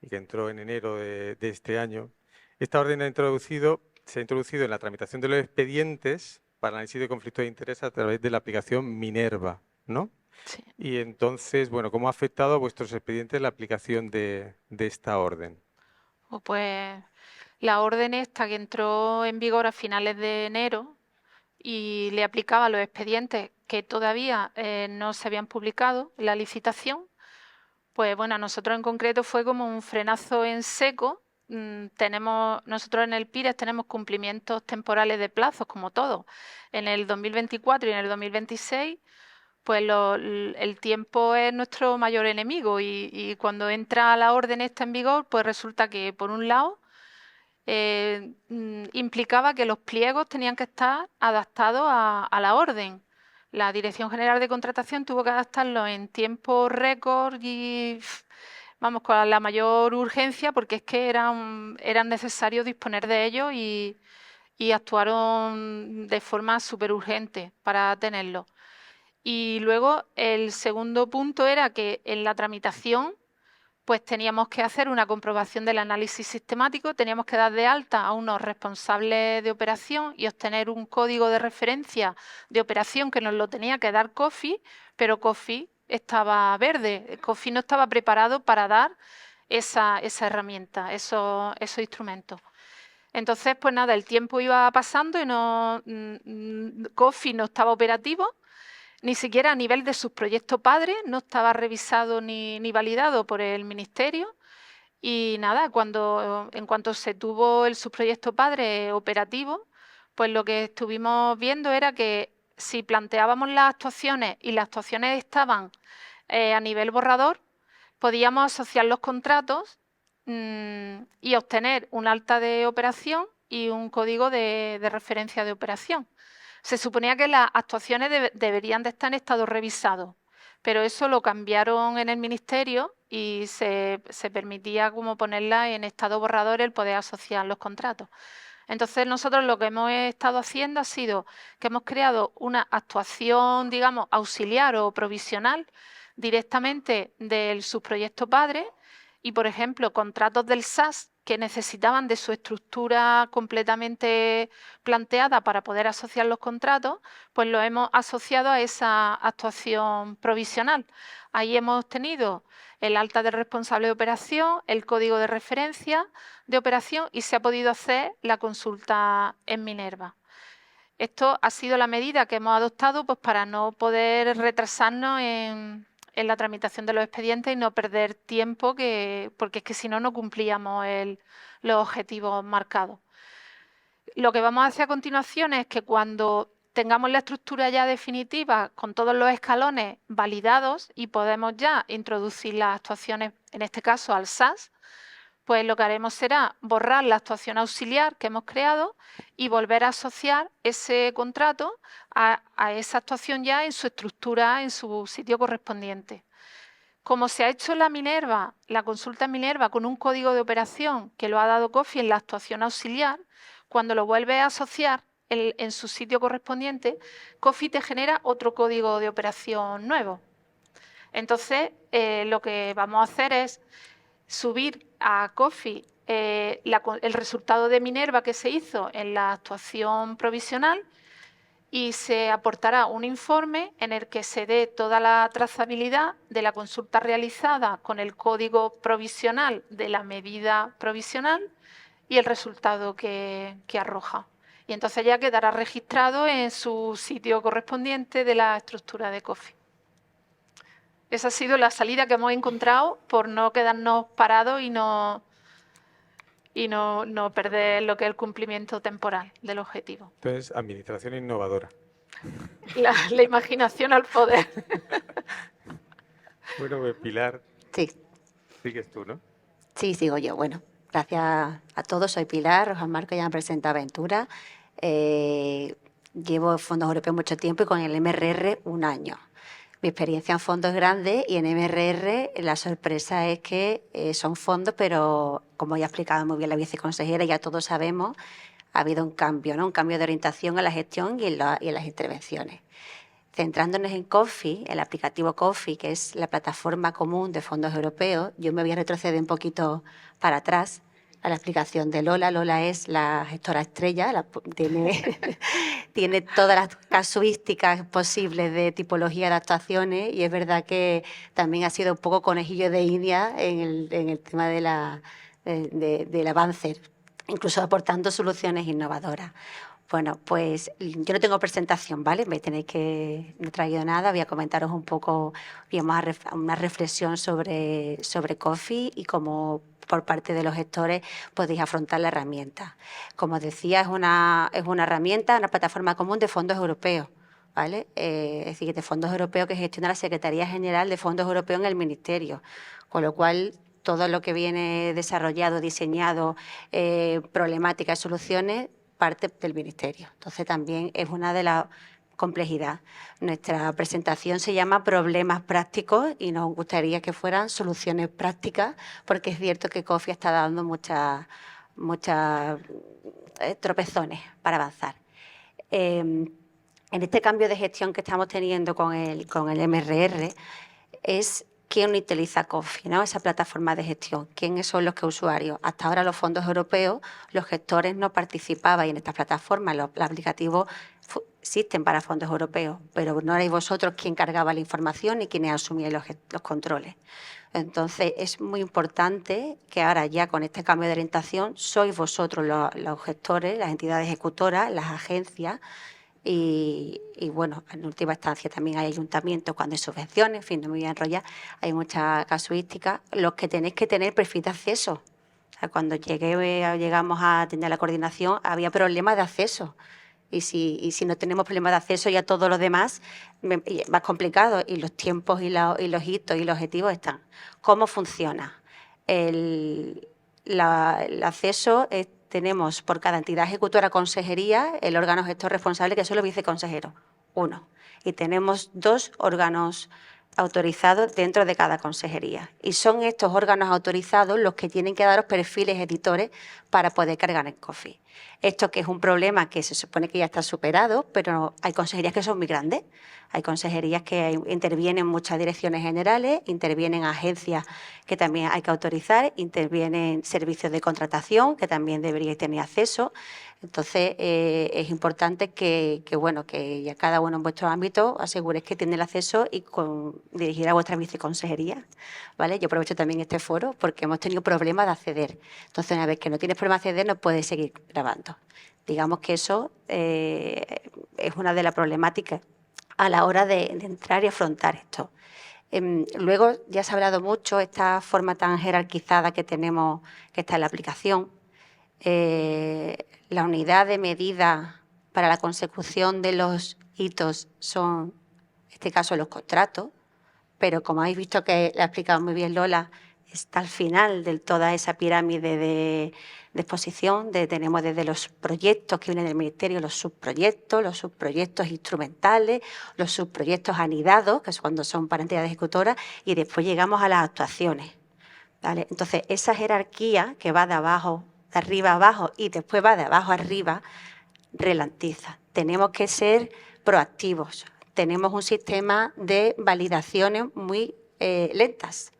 y que entró en enero de este año, esta orden se ha introducido en la tramitación de los expedientes para análisis de conflicto de interés a través de la aplicación Minerva, ¿no? Sí. Y entonces, bueno, ¿cómo ha afectado a vuestros expedientes la aplicación de esta orden? Pues la orden esta que entró en vigor a finales de enero y le aplicaba a los expedientes que todavía no se habían publicado en la licitación, pues bueno, a nosotros en concreto fue como un frenazo en seco. Nosotros en el PIRES tenemos cumplimientos temporales de plazos, como todos. En el 2024 y en el 2026, pues el tiempo es nuestro mayor enemigo y cuando entra la orden esta en vigor, pues resulta que, por un lado, implicaba que los pliegos tenían que estar adaptados a la orden. La Dirección General de Contratación tuvo que adaptarlo en tiempo récord y, vamos, con la mayor urgencia porque es que eran necesarios disponer de ellos y actuaron de forma súper urgente para tenerlo. Y luego el segundo punto era que en la tramitación pues teníamos que hacer una comprobación del análisis sistemático, teníamos que dar de alta a unos responsables de operación y obtener un código de referencia de operación que nos lo tenía que dar COFI, pero COFI estaba verde, COFI no estaba preparado para dar esa herramienta, esos instrumentos. Entonces, pues nada, el tiempo iba pasando y COFI no estaba operativo. Ni siquiera a nivel de subproyecto padre, no estaba revisado ni validado por el Ministerio. Y nada, en cuanto se tuvo el subproyecto padre operativo, pues lo que estuvimos viendo era que si planteábamos las actuaciones y las actuaciones estaban a nivel borrador, podíamos asociar los contratos y obtener un alta de operación y un código de referencia de operación. Se suponía que las actuaciones deberían de estar en estado revisado, pero eso lo cambiaron en el Ministerio y se permitía como ponerla en estado borrador el poder asociar los contratos. Entonces nosotros lo que hemos estado haciendo ha sido que hemos creado una actuación, digamos, auxiliar o provisional directamente del subproyecto padre y, por ejemplo, contratos del SAS que necesitaban de su estructura completamente planteada para poder asociar los contratos, pues lo hemos asociado a esa actuación provisional. Ahí hemos tenido el alta del responsable de operación, el código de referencia de operación y se ha podido hacer la consulta en Minerva. Esto ha sido la medida que hemos adoptado pues, para no poder retrasarnos en la tramitación de los expedientes y no perder tiempo, porque es que si no, no cumplíamos los objetivos marcados. Lo que vamos a hacer a continuación es que cuando tengamos la estructura ya definitiva con todos los escalones validados y podemos ya introducir las actuaciones, en este caso al SAS, pues lo que haremos será borrar la actuación auxiliar que hemos creado y volver a asociar ese contrato a esa actuación ya en su estructura, en su sitio correspondiente. Como se ha hecho la Minerva, la consulta en Minerva con un código de operación que lo ha dado COFI en la actuación auxiliar, cuando lo vuelves a asociar en su sitio correspondiente, COFI te genera otro código de operación nuevo. Entonces, lo que vamos a hacer es subir a COFI el resultado de Minerva que se hizo en la actuación provisional y se aportará un informe en el que se dé toda la trazabilidad de la consulta realizada con el código provisional de la medida provisional y el resultado que arroja. Y entonces ya quedará registrado en su sitio correspondiente de la estructura de COFI. Esa ha sido la salida que hemos encontrado por no quedarnos parados y no perder lo que es el cumplimiento temporal del objetivo. Entonces, administración innovadora. La imaginación al poder. Bueno, pues Pilar, Sí, sigues tú, ¿no? sí, sigo yo. Bueno, gracias a todos. Soy Pilar, Juan Marco ya me presenta Aventura. Llevo fondos europeos mucho tiempo y con el MRR un año. Mi experiencia en fondos es grande y en MRR la sorpresa es que son fondos, pero como ya ha explicado muy bien la viceconsejera, ya todos sabemos, ha habido un cambio, ¿no? Un cambio de orientación a la gestión y en las intervenciones. Centrándonos en COFI, el aplicativo COFI, que es la plataforma común de fondos europeos, yo me voy a retroceder un poquito para atrás a la explicación de Lola. Lola es la gestora estrella, tiene todas las casuísticas posibles de tipología de actuaciones y es verdad que también ha sido un poco conejillo de India en el tema del avance, incluso aportando soluciones innovadoras. Bueno, pues yo no tengo presentación, ¿vale? No he traído nada, voy a comentaros un poco, una reflexión sobre COFI y cómo por parte de los gestores podéis afrontar la herramienta. Como decía, es una herramienta, una plataforma común de fondos europeos, ¿vale? Es decir, de fondos europeos que gestiona la Secretaría General de Fondos Europeos en el Ministerio, con lo cual todo lo que viene desarrollado, diseñado, problemáticas y soluciones, parte del Ministerio. Entonces también es una de las complejidades. Nuestra presentación se llama Problemas Prácticos y nos gustaría que fueran soluciones prácticas, porque es cierto que COFI está dando muchas tropezones para avanzar. En este cambio de gestión que estamos teniendo con el MRR es quién utiliza COFI, ¿no? Esa plataforma de gestión, quiénes son los usuarios. Hasta ahora los fondos europeos, los gestores no participaban y en estas plataformas los aplicativos existen para fondos europeos, pero no erais vosotros quien cargaba la información ni quienes asumían los controles. Entonces es muy importante que ahora ya con este cambio de orientación sois vosotros los gestores, las entidades ejecutoras, las agencias. Y bueno, en última instancia también hay ayuntamientos cuando hay subvenciones, en fin, no me voy a enrollar, hay muchas casuísticas. Los que tenéis que tener perfil de acceso. O sea, cuando llegamos a tener la coordinación había problemas de acceso. Y si no tenemos problemas de acceso, ya todo lo demás es más complicado, y los tiempos y los hitos y los objetivos están. ¿Cómo funciona? El acceso tenemos por cada entidad ejecutora consejería el órgano gestor responsable, que son los viceconsejeros, 1. Y tenemos 2 órganos autorizados dentro de cada consejería. Y son estos órganos autorizados los que tienen que daros perfiles editores para poder cargar en Coffee. Esto que es un problema que se supone que ya está superado, pero hay consejerías que son muy grandes. Hay consejerías que intervienen muchas direcciones generales, intervienen agencias que también hay que autorizar, intervienen servicios de contratación que también deberíais tener acceso. Entonces, es importante que ya cada uno en vuestro ámbito aseguréis que tiene el acceso y dirigir a vuestra viceconsejería, ¿vale? Yo aprovecho también este foro porque hemos tenido problemas de acceder. Entonces, una vez que no tienes problema de acceder, no puedes seguir grabando. Digamos que eso es una de las problemáticas a la hora de entrar y afrontar esto. Luego, ya se ha hablado mucho, esta forma tan jerarquizada que tenemos, que está en la aplicación. La unidad de medida para la consecución de los hitos son, en este caso, los contratos, pero como habéis visto que lo ha explicado muy bien Lola, está al final de toda esa pirámide de exposición. Tenemos desde los proyectos que vienen del Ministerio, los subproyectos instrumentales, los subproyectos anidados, que es cuando son para entidades ejecutoras, y después llegamos a las actuaciones, ¿vale? Entonces, esa jerarquía que va de arriba a abajo y después va de abajo a arriba, ralentiza. Tenemos que ser proactivos. Tenemos un sistema de validaciones muy lentas,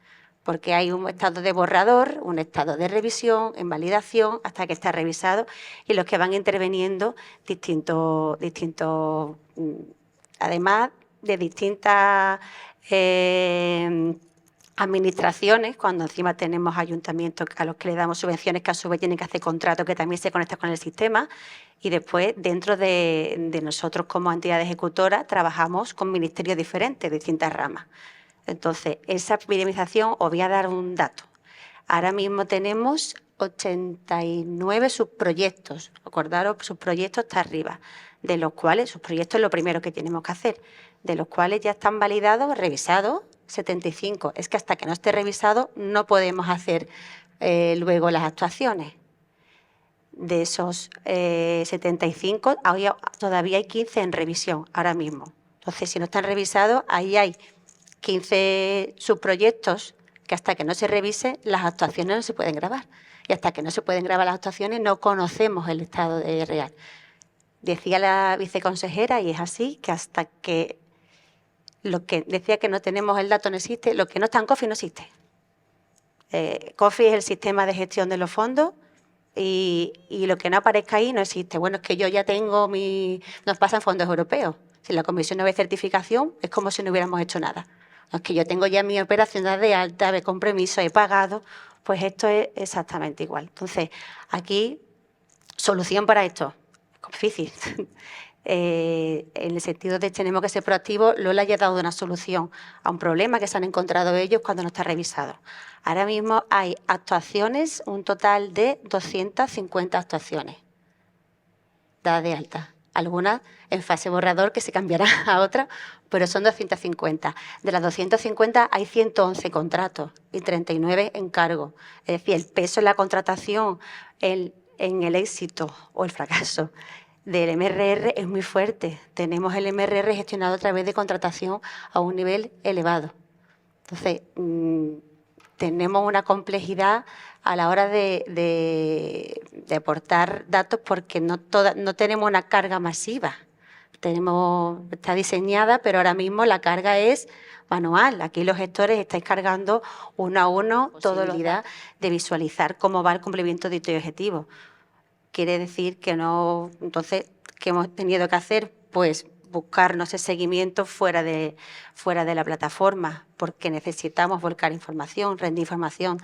porque hay un estado de borrador, un estado de revisión, en validación, hasta que está revisado, y los que van interviniendo además de distintas administraciones, cuando encima tenemos ayuntamientos a los que le damos subvenciones, que a su vez tienen que hacer contratos que también se conectan con el sistema, y después dentro de nosotros como entidad ejecutora trabajamos con ministerios diferentes, distintas ramas. Entonces, esa piramización, os voy a dar un dato. Ahora mismo tenemos 89 subproyectos. Acordaros, subproyectos está arriba, de los cuales, subproyectos es lo primero que tenemos que hacer, de los cuales ya están validados, revisados, 75. Es que hasta que no esté revisado no podemos hacer luego las actuaciones. De esos 75, todavía hay 15 en revisión ahora mismo. Entonces, si no están revisados, ahí hay 15 subproyectos que hasta que no se revisen las actuaciones no se pueden grabar. Y hasta que no se pueden grabar las actuaciones no conocemos el estado real. Decía la viceconsejera, y es así, que hasta que lo que decía que no tenemos el dato no existe, lo que no está en Coffee no existe. Coffee es el sistema de gestión de los fondos y lo que no aparezca ahí no existe. Bueno, es que yo ya tengo nos pasan fondos europeos. Si la comisión no ve certificación, es como si no hubiéramos hecho nada. Es que yo tengo ya mi operación de alta, de compromiso, he pagado, pues esto es exactamente igual. Entonces, aquí, solución para esto, es difícil. En el sentido de tenemos que ser proactivos, Lola ya ha dado una solución a un problema que se han encontrado ellos cuando no está revisado. Ahora mismo hay actuaciones, un total de 250 actuaciones dadas de alta. Algunas en fase borrador que se cambiará a otra, pero son 250. De las 250 hay 111 contratos y 39 encargos. Es decir, el peso en la contratación, en el éxito o el fracaso del MRR es muy fuerte. Tenemos el MRR gestionado a través de contratación a un nivel elevado. Entonces, tenemos una complejidad a la hora de aportar datos porque no tenemos una carga masiva. Está diseñada, pero ahora mismo la carga es manual. Aquí los gestores estáis cargando uno a uno toda la posibilidad de visualizar cómo va el cumplimiento de estos objetivos. Quiere decir que no... Entonces, ¿qué hemos tenido que hacer? Pues buscarnos ese seguimiento fuera de la plataforma, porque necesitamos volcar información, rendir información.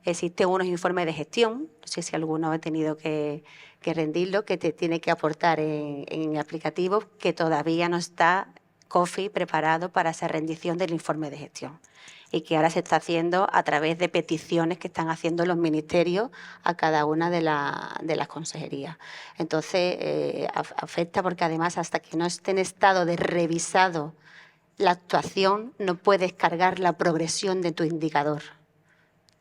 Existen unos informes de gestión, no sé si alguno ha tenido que rendirlo, que te tiene que aportar en aplicativos, que todavía no está Coffee preparado para esa rendición del informe de gestión. y que ahora se está haciendo a través de peticiones que están haciendo los ministerios a cada una de las consejerías. Entonces, afecta porque además hasta que no esté en estado de revisado la actuación, no puedes cargar la progresión de tu indicador,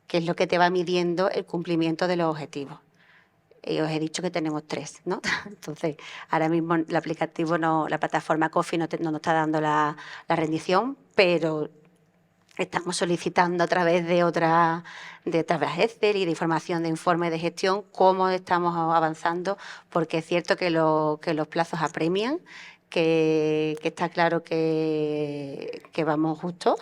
que es lo que te va midiendo el cumplimiento de los objetivos. Y os he dicho que tenemos 3, ¿no? Entonces, ahora mismo el aplicativo, la plataforma COFI no nos está dando la rendición, pero estamos solicitando a través de otras Excel y de información de informe de gestión cómo estamos avanzando, porque es cierto que los plazos apremian, que está claro que vamos justo,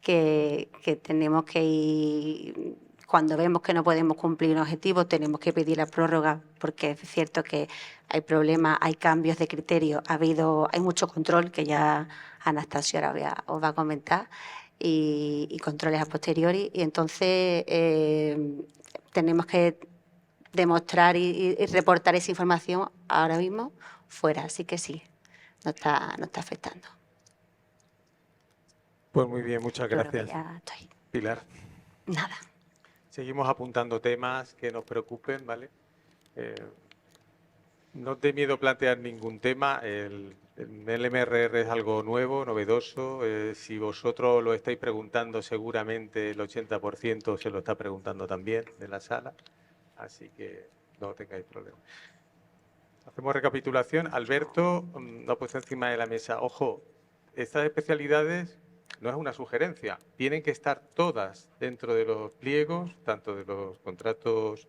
que tenemos que ir, cuando vemos que no podemos cumplir un objetivo, tenemos que pedir la prórroga, porque es cierto que hay problemas, hay cambios de criterio, hay mucho control, que ya Anastasio ahora os va a comentar, y controles a posteriori, y entonces tenemos que demostrar y reportar esa información ahora mismo fuera, así que sí, nos está afectando. Pues muy bien, muchas gracias. Ya estoy. Pilar. Nada. Seguimos apuntando temas que nos preocupen, ¿vale? No os dé miedo plantear ningún tema. El MRR es algo nuevo, novedoso. Si vosotros lo estáis preguntando, seguramente el 80% se lo está preguntando también de la sala. Así que no tengáis problema. Hacemos recapitulación. Alberto lo ha puesto encima de la mesa. Ojo, estas especialidades no es una sugerencia. Tienen que estar todas dentro de los pliegos, tanto de los contratos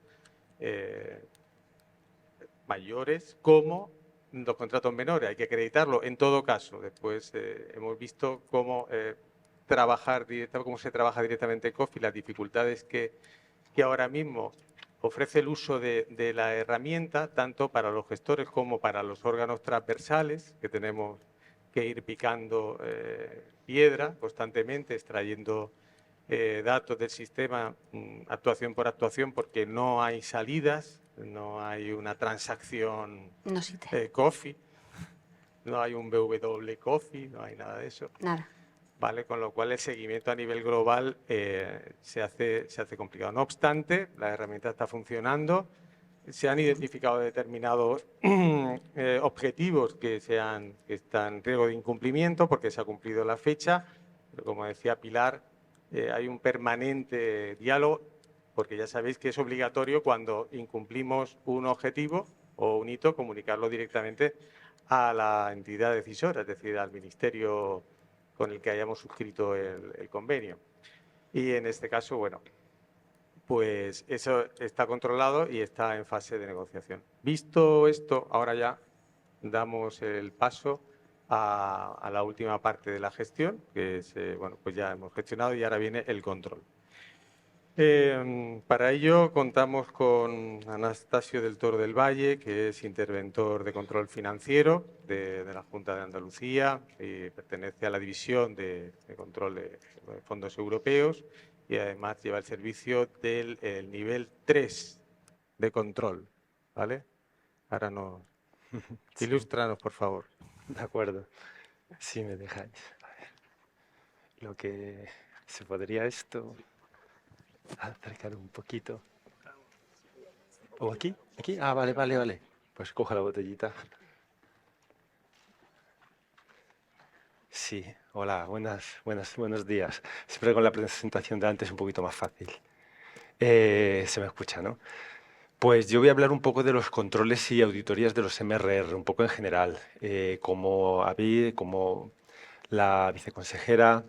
mayores como los contratos menores. Hay que acreditarlo en todo caso. Después hemos visto cómo cómo se trabaja directamente COFI, las dificultades que ahora mismo ofrece el uso de la herramienta, tanto para los gestores como para los órganos transversales, que tenemos que ir picando piedra constantemente, extrayendo datos del sistema actuación por actuación, porque no hay salidas, no hay una transacción COFI, no hay un BW COFI, no hay nada de eso. Nada. ¿Vale? Con lo cual el seguimiento a nivel global se hace complicado. No obstante, la herramienta está funcionando. Se han identificado determinados objetivos que están en riesgo de incumplimiento porque se ha cumplido la fecha. Pero como decía Pilar, hay un permanente diálogo porque ya sabéis que es obligatorio cuando incumplimos un objetivo o un hito comunicarlo directamente a la entidad decisora, es decir, al Ministerio con el que hayamos suscrito el convenio. Y en este caso, bueno, pues eso está controlado y está en fase de negociación. Visto esto, ahora ya damos el paso a la última parte de la gestión, que es, bueno, pues ya hemos gestionado y ahora viene el control. Para ello contamos con Anastasio del Toro del Valle, que es interventor de control financiero de la Junta de Andalucía y pertenece a la división de control de fondos europeos y además lleva el servicio del nivel 3 de control, ¿vale? Ahora nos ilústranos, por favor. De acuerdo, si me dejáis. A ver. Lo que se podría esto acercar un poquito. ¿O aquí? ¿Aquí? Ah, vale, vale, vale. Pues coja la botellita. Sí, hola, buenos días. Siempre con la presentación de antes un poquito más fácil. Se me escucha, ¿no? Pues yo voy a hablar un poco de los controles y auditorías de los MRR, un poco en general. Como la viceconsejera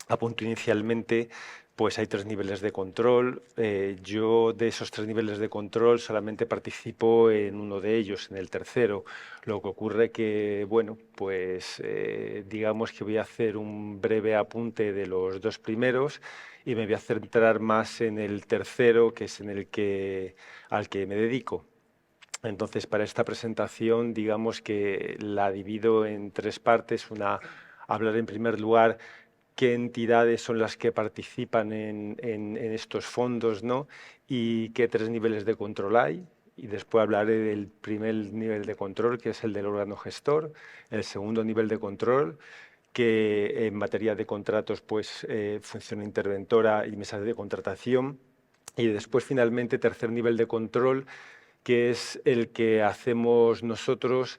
apuntó inicialmente, pues hay 3 niveles de control. Yo de esos 3 niveles de control solamente participo en uno de ellos, en el tercero. Lo que ocurre que, bueno, pues digamos que voy a hacer un breve apunte de los 2 primeros y me voy a centrar más en el tercero, que es al que me dedico. Entonces, para esta presentación, digamos que la divido en 3 partes. Hablar en primer lugar qué entidades son las que participan en estos fondos, ¿no? Y qué 3 niveles de control hay. Y después hablaré del primer nivel de control, que es el del órgano gestor, el segundo nivel de control, que en materia de contratos pues, funciona interventora y mesas de contratación. Y después, finalmente, tercer nivel de control, que es el que hacemos nosotros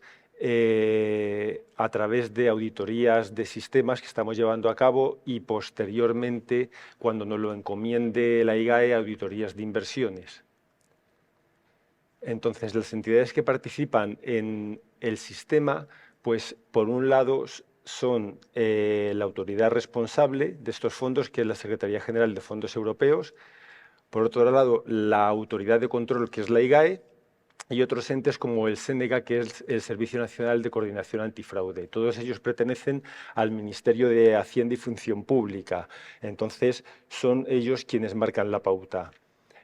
a través de auditorías de sistemas que estamos llevando a cabo y, posteriormente, cuando nos lo encomiende la IGAE, auditorías de inversiones. Entonces, las entidades que participan en el sistema, pues, por un lado, son la autoridad responsable de estos fondos, que es la Secretaría General de Fondos Europeos. Por otro lado, la autoridad de control, que es la IGAE, y otros entes como el SENEGA, que es el Servicio Nacional de Coordinación Antifraude. Todos ellos pertenecen al Ministerio de Hacienda y Función Pública. Entonces, son ellos quienes marcan la pauta.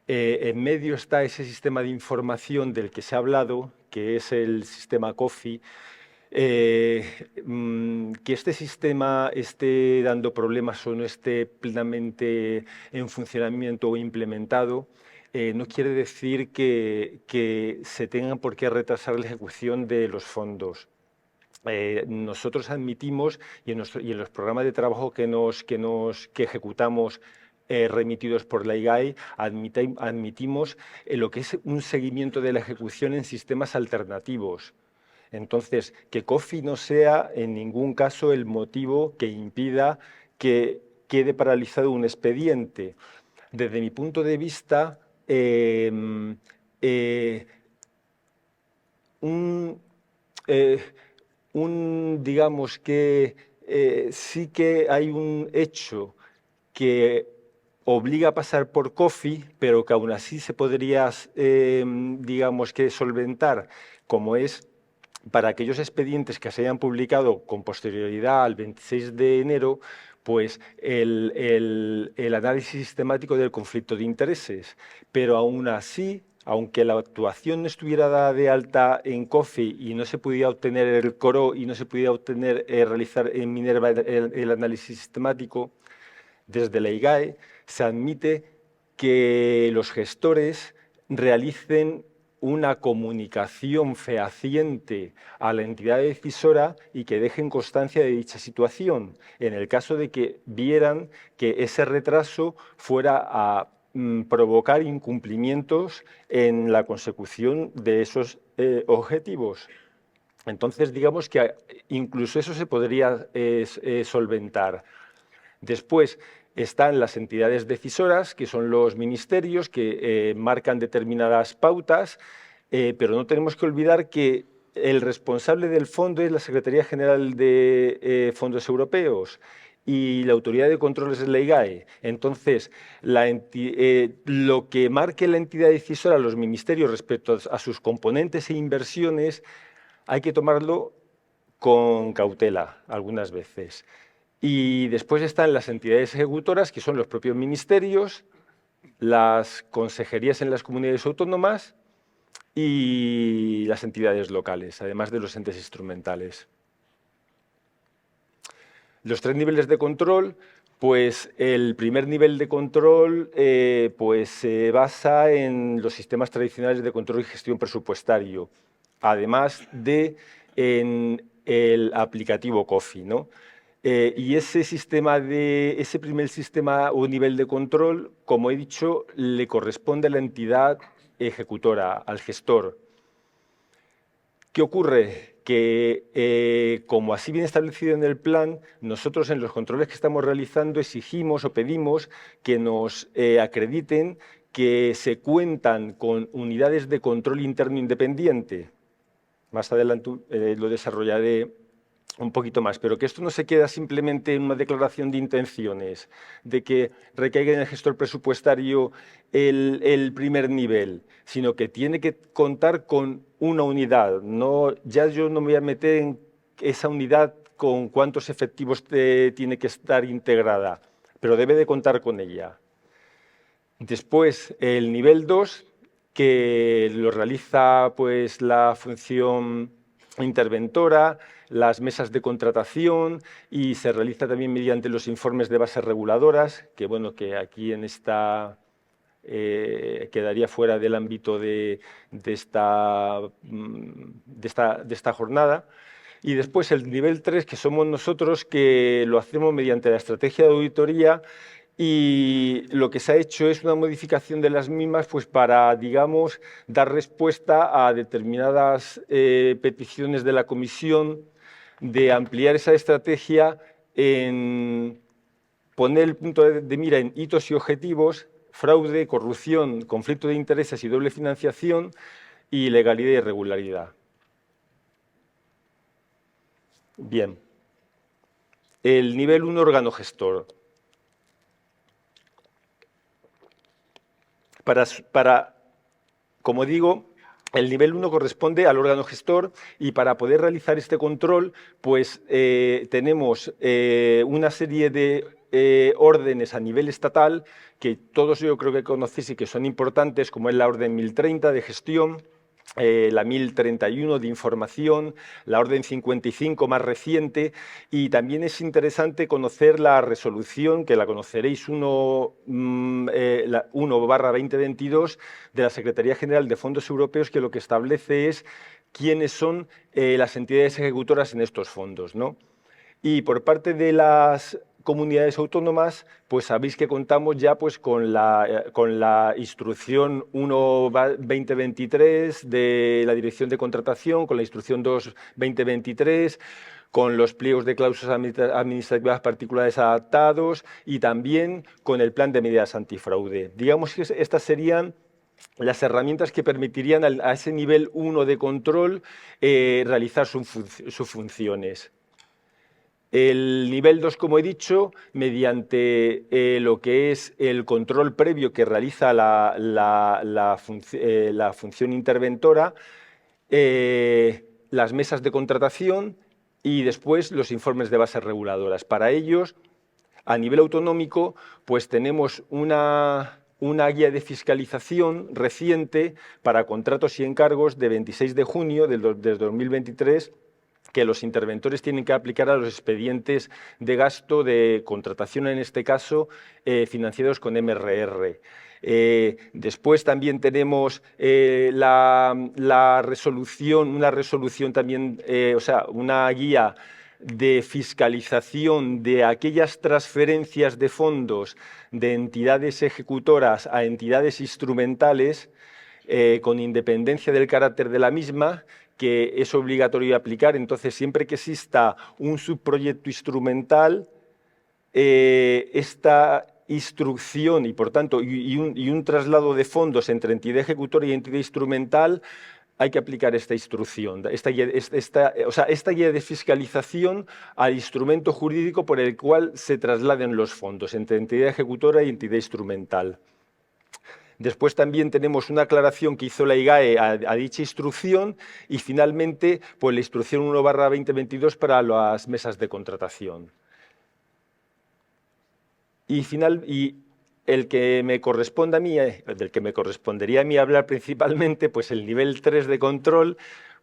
En medio está ese sistema de información del que se ha hablado, que es el sistema COFI. Que este sistema esté dando problemas o no esté plenamente en funcionamiento o implementado, no quiere decir que se tenga por qué retrasar la ejecución de los fondos. Nosotros admitimos, y en los programas de trabajo que ejecutamos remitidos por la IGAE, admitimos lo que es un seguimiento de la ejecución en sistemas alternativos. Entonces, que COFI no sea en ningún caso el motivo que impida que quede paralizado un expediente. Desde mi punto de vista, digamos que sí que hay un hecho que obliga a pasar por COFI, pero que aún así se podría, digamos que solventar, como es para aquellos expedientes que se hayan publicado con posterioridad al 26 de enero, pues el análisis sistemático del conflicto de intereses. Pero aún así, aunque la actuación no estuviera dada de alta en COFI y no se pudiera obtener el CORO y no se pudiera obtener, realizar en Minerva el análisis sistemático, desde la IGAE se admite que los gestores realicen una comunicación fehaciente a la entidad decisora y que dejen constancia de dicha situación, en el caso de que vieran que ese retraso fuera a provocar incumplimientos en la consecución de esos objetivos. Entonces, digamos que incluso eso se podría solventar. Después están las entidades decisoras, que son los ministerios, que marcan determinadas pautas, pero no tenemos que olvidar que el responsable del fondo es la Secretaría General de Fondos Europeos y la autoridad de controles es la IGAE. Entonces, lo que marque la entidad decisora, los ministerios, respecto a sus componentes e inversiones, hay que tomarlo con cautela algunas veces. Y después están las entidades ejecutoras, que son los propios ministerios, las consejerías en las comunidades autónomas y las entidades locales, además de los entes instrumentales. Los tres niveles de control, pues el primer nivel de control pues, se basa en los sistemas tradicionales de control y gestión presupuestario, además de en el aplicativo COFI, ¿no? Y ese primer sistema o nivel de control, como he dicho, le corresponde a la entidad ejecutora, al gestor. ¿Qué ocurre? Que, como así viene establecido en el plan, nosotros en los controles que estamos realizando exigimos o pedimos que nos acrediten que se cuentan con unidades de control interno independiente. Más adelante lo desarrollaré un poquito más, pero que esto no se queda simplemente en una declaración de intenciones, de que recaiga en el gestor presupuestario el primer nivel, sino que tiene que contar con una unidad. Ya yo no me voy a meter en esa unidad con cuántos efectivos tiene que estar integrada, pero debe de contar con ella. Después, el nivel 2, que lo realiza pues, la función interventora, las mesas de contratación y se realiza también mediante los informes de bases reguladoras, que bueno, que aquí en esta quedaría fuera del ámbito de esta jornada. Y después el nivel 3, que somos nosotros, que lo hacemos mediante la estrategia de auditoría, y lo que se ha hecho es una modificación de las mismas pues para, digamos, dar respuesta a determinadas peticiones de la Comisión de ampliar esa estrategia en poner el punto de mira en hitos y objetivos, fraude, corrupción, conflicto de intereses y doble financiación, y legalidad y irregularidad. Bien. El nivel 1, órgano gestor. Como digo, el nivel 1 corresponde al órgano gestor y para poder realizar este control, pues tenemos una serie de órdenes a nivel estatal que todos yo creo que conocéis y que son importantes, como es la orden 1030 de gestión, la 1031 de información, la orden 55 más reciente, y también es interesante conocer la resolución, que la conoceréis 1/2022 de la Secretaría General de Fondos Europeos, que lo que establece es quiénes son las entidades ejecutoras en estos fondos, ¿no? Y por parte de las comunidades autónomas, pues sabéis que contamos ya pues, con la instrucción 1/2023 de la Dirección de Contratación, con la instrucción 2/2023, con los pliegos de cláusulas administrativas particulares adaptados y también con el plan de medidas antifraude. Digamos que estas serían las herramientas que permitirían a ese nivel 1 de control realizar sus funciones. El nivel 2, como he dicho, mediante lo que es el control previo que realiza la función interventora, las mesas de contratación y después los informes de bases reguladoras. Para ellos, a nivel autonómico, pues tenemos una guía de fiscalización reciente para contratos y encargos de 26 de junio de 2023, que los interventores tienen que aplicar a los expedientes de gasto de contratación, en este caso, financiados con MRR. Después también tenemos una resolución también, una guía de fiscalización de aquellas transferencias de fondos de entidades ejecutoras a entidades instrumentales, con independencia del carácter de la misma, que es obligatorio aplicar. Entonces, siempre que exista un subproyecto instrumental, esta instrucción y, por tanto, un traslado de fondos entre entidad ejecutora y entidad instrumental, hay que aplicar esta instrucción, esta guía de fiscalización al instrumento jurídico por el cual se trasladen los fondos entre entidad ejecutora y entidad instrumental. Después también tenemos una aclaración que hizo la IGAE a dicha instrucción y finalmente pues, la instrucción 1/2022 para las mesas de contratación. Y el que me corresponde a mí, del que me correspondería a mí hablar principalmente, pues el nivel 3 de control,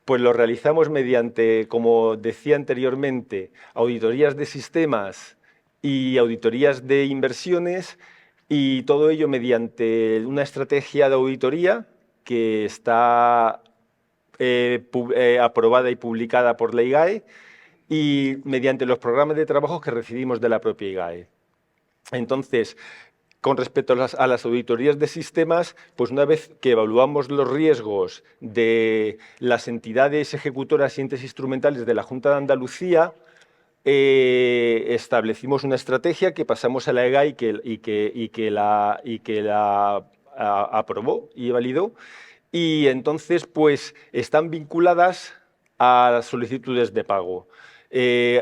pues lo realizamos mediante, como decía anteriormente, auditorías de sistemas y auditorías de inversiones, y todo ello mediante una estrategia de auditoría que está aprobada y publicada por la IGAE y mediante los programas de trabajo que recibimos de la propia IGAE. Entonces, con respecto a las auditorías de sistemas, pues una vez que evaluamos los riesgos de las entidades ejecutoras y entes instrumentales de la Junta de Andalucía, establecimos una estrategia que pasamos a la EGAE y que la aprobó y validó, y entonces pues están vinculadas a las solicitudes de pago.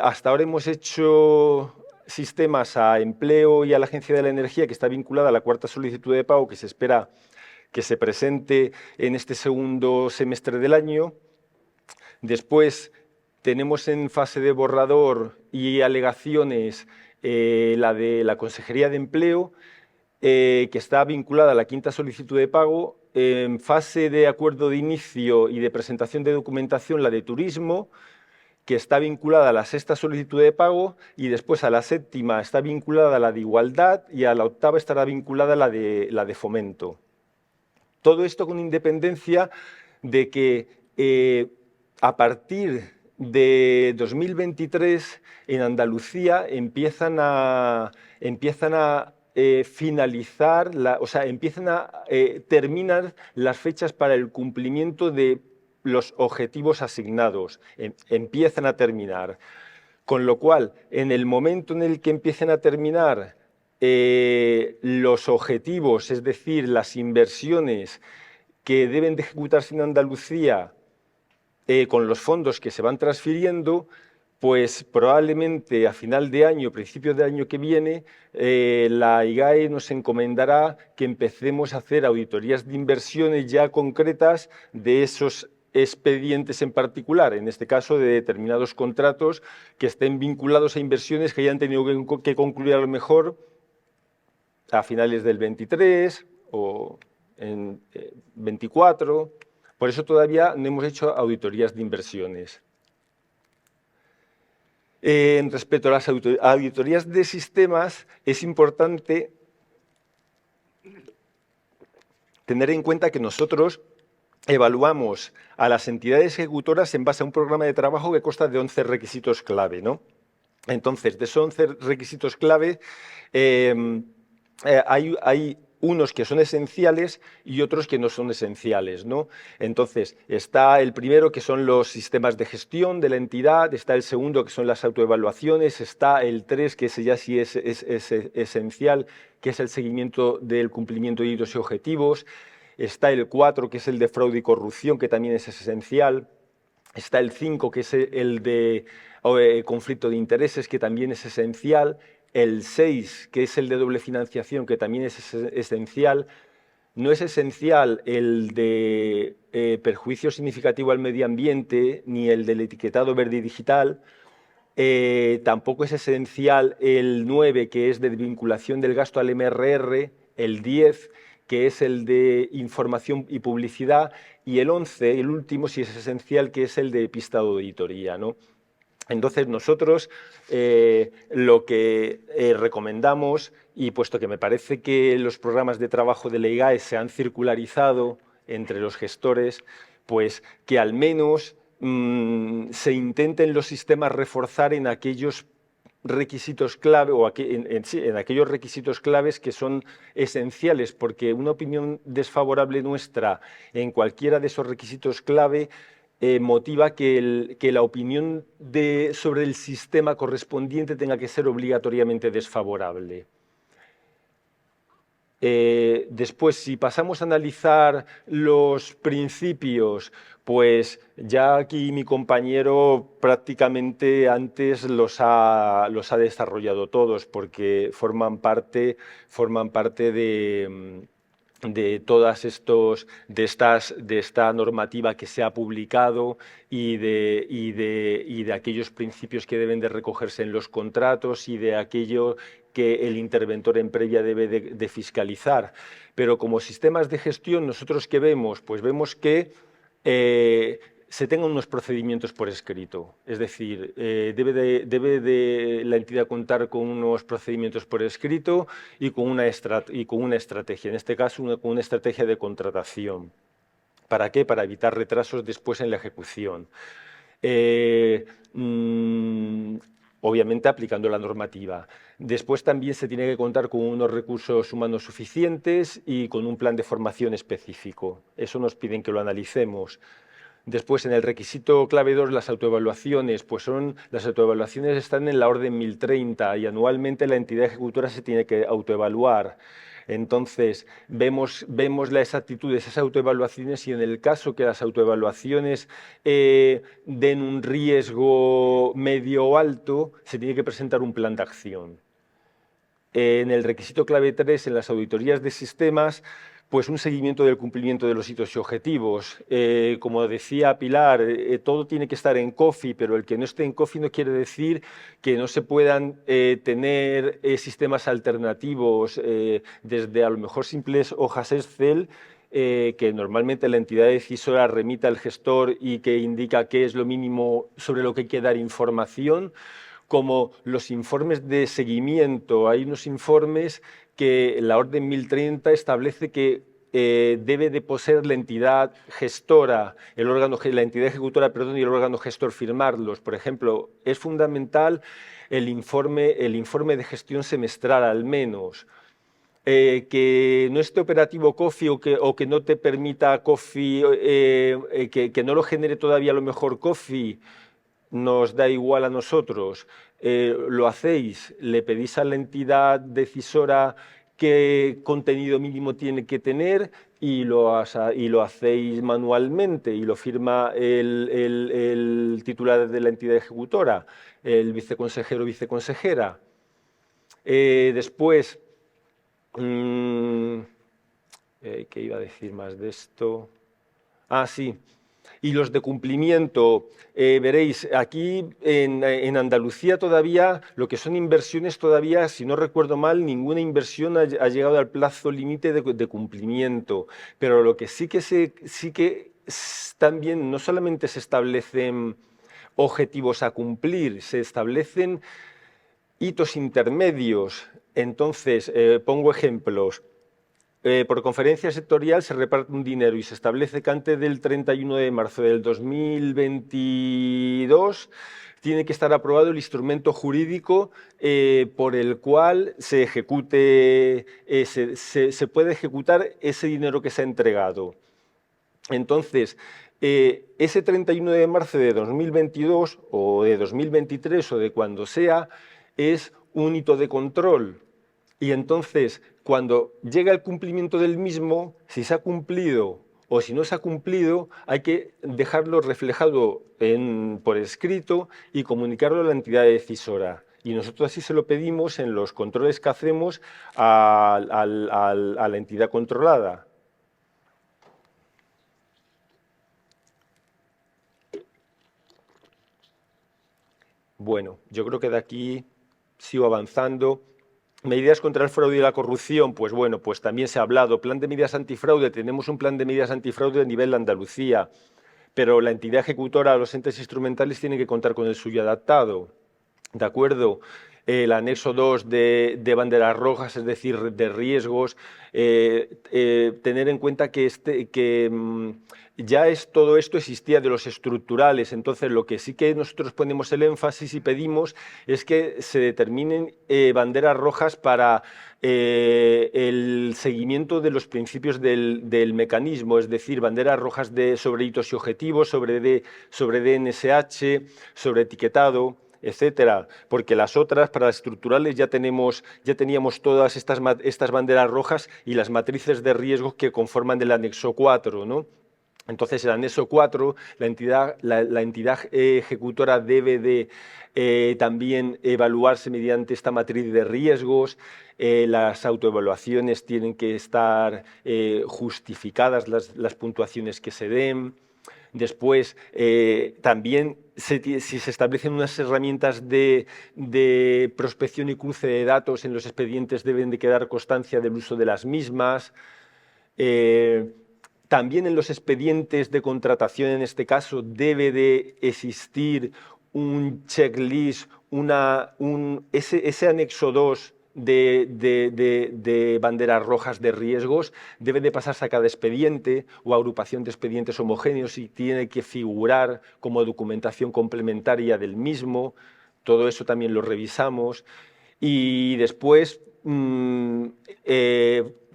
Hasta ahora hemos hecho sistemas a empleo y a la Agencia de la Energía, que está vinculada a la cuarta solicitud de pago, que se espera que se presente en este segundo semestre del año. Después tenemos en fase de borrador y alegaciones la de la Consejería de Empleo, que está vinculada a la quinta solicitud de pago. En fase de acuerdo de inicio y de presentación de documentación, la de Turismo, que está vinculada a la sexta solicitud de pago, y después a la séptima está vinculada a la de Igualdad y a la octava estará vinculada a la de Fomento. Todo esto con independencia de que a partir de 2023 en Andalucía empiezan a finalizar, empiezan a terminar las fechas para el cumplimiento de los objetivos asignados, empiezan a terminar. Con lo cual, en el momento en el que empiecen a terminar los objetivos, es decir, las inversiones que deben de ejecutarse en Andalucía con los fondos que se van transfiriendo, pues probablemente a final de año, principios del año que viene, la IGAE nos encomendará que empecemos a hacer auditorías de inversiones ya concretas de esos expedientes en particular, en este caso de determinados contratos que estén vinculados a inversiones que hayan tenido que concluir a lo mejor a finales del 23 o en 24. Por eso todavía no hemos hecho auditorías de inversiones. Respecto a las auditorías de sistemas, es importante tener en cuenta que nosotros evaluamos a las entidades ejecutoras en base a un programa de trabajo que consta de 11 requisitos clave, ¿no? Entonces, de esos 11 requisitos clave, hay unos que son esenciales y otros que no son esenciales, ¿no? Entonces, está el primero, que son los sistemas de gestión de la entidad, está el segundo, que son las autoevaluaciones, está el 3, que ese ya sí es esencial, que es el seguimiento del cumplimiento de hitos y objetivos, está el 4, que es el de fraude y corrupción, que también es esencial, está el 5, que es el de conflicto de intereses, que también es esencial, el 6, que es el de doble financiación, que también es esencial. No es esencial el de perjuicio significativo al medio ambiente, ni el del etiquetado verde y digital. Tampoco es esencial el 9, que es de vinculación del gasto al MRR, el 10, que es el de información y publicidad, y el 11, el último, sí es esencial, que es el de pista de auditoría, ¿no? Entonces, nosotros lo que recomendamos, y puesto que me parece que los programas de trabajo de la IGAE se han circularizado entre los gestores, pues que al menos se intenten los sistemas reforzar en aquellos requisitos clave o en aquellos requisitos claves que son esenciales, porque una opinión desfavorable nuestra en cualquiera de esos requisitos clave motiva que la opinión sobre el sistema correspondiente tenga que ser obligatoriamente desfavorable. Después, si pasamos a analizar los principios, pues ya aquí mi compañero prácticamente antes los ha desarrollado todos, porque forman parte de todas de esta normativa que se ha publicado y de aquellos principios que deben de recogerse en los contratos y de aquello que el interventor en previa debe de fiscalizar. Pero como sistemas de gestión, ¿nosotros qué vemos? Pues vemos que se tengan unos procedimientos por escrito. Es decir, debe de la entidad contar con unos procedimientos por escrito y con una estrategia, en este caso con una estrategia de contratación. ¿Para qué? Para evitar retrasos después en la ejecución. Obviamente aplicando la normativa. Después también se tiene que contar con unos recursos humanos suficientes y con un plan de formación específico. Eso nos piden que lo analicemos. Después, en el requisito clave 2, las autoevaluaciones, las autoevaluaciones están en la orden 1030 y anualmente la entidad ejecutora se tiene que autoevaluar. Entonces, vemos la exactitud de esas autoevaluaciones y en el caso que las autoevaluaciones den un riesgo medio o alto, se tiene que presentar un plan de acción. En el requisito clave 3, en las auditorías de sistemas, pues un seguimiento del cumplimiento de los hitos y objetivos. Como decía Pilar, todo tiene que estar en COFI, pero el que no esté en COFI no quiere decir que no se puedan tener sistemas alternativos desde a lo mejor simples hojas Excel, que normalmente la entidad decisora remita al gestor y que indica qué es lo mínimo sobre lo que hay que dar información, como los informes de seguimiento. Hay unos informes que la orden 1030 establece que debe de poseer la entidad gestora, la entidad ejecutora, perdón, y el órgano gestor firmarlos. Por ejemplo, es fundamental el informe de gestión semestral, al menos. Que no esté operativo COFI o que no te permita COFI, que no lo genere todavía a lo mejor COFI, nos da igual a nosotros. Lo hacéis, le pedís a la entidad decisora qué contenido mínimo tiene que tener y lo hacéis manualmente y lo firma el titular de la entidad ejecutora, el viceconsejero o viceconsejera. Después, ¿qué iba a decir más de esto? Ah, sí. Y los de cumplimiento, veréis, aquí en Andalucía todavía, lo que son inversiones todavía, si no recuerdo mal, ninguna inversión ha llegado al plazo límite de cumplimiento. Pero lo que sí que también no solamente se establecen objetivos a cumplir, se establecen hitos intermedios. Entonces, pongo ejemplos. Por conferencia sectorial se reparte un dinero y se establece que antes del 31 de marzo del 2022 tiene que estar aprobado el instrumento jurídico por el cual se ejecute, se puede ejecutar ese dinero que se ha entregado. Entonces, ese 31 de marzo de 2022 o de 2023 o de cuando sea, es un hito de control. Y entonces, cuando llega el cumplimiento del mismo, si se ha cumplido o si no se ha cumplido, hay que dejarlo reflejado por escrito y comunicarlo a la entidad decisora. Y nosotros así se lo pedimos en los controles que hacemos a la entidad controlada. Bueno, yo creo que de aquí sigo avanzando. Medidas contra el fraude y la corrupción, pues bueno, pues también se ha hablado. Plan de medidas antifraude, tenemos un plan de medidas antifraude a nivel de Andalucía, pero la entidad ejecutora, los entes instrumentales tienen que contar con el suyo adaptado, ¿de acuerdo? El anexo 2 de banderas rojas, es decir, de riesgos, tener en cuenta que todo esto existía de los estructurales, entonces lo que sí que nosotros ponemos el énfasis y pedimos es que se determinen banderas rojas para el seguimiento de los principios del mecanismo, es decir, banderas rojas sobre hitos y objetivos, sobre DNSH, sobre etiquetado, etcétera, porque las otras, para las estructurales, ya teníamos todas estas banderas rojas y las matrices de riesgos que conforman el anexo 4, ¿no? Entonces, el anexo 4, la entidad ejecutora debe de también evaluarse mediante esta matriz de riesgos. Las autoevaluaciones tienen que estar justificadas, las puntuaciones que se den. Después, también si se establecen unas herramientas de prospección y cruce de datos en los expedientes, deben de quedar constancia del uso de las mismas. También en los expedientes de contratación, en este caso, debe de existir un checklist, ese anexo 2 de banderas rojas de riesgos debe de pasarse a cada expediente o agrupación de expedientes homogéneos y tiene que figurar como documentación complementaria del mismo. Todo eso también lo revisamos. Y después,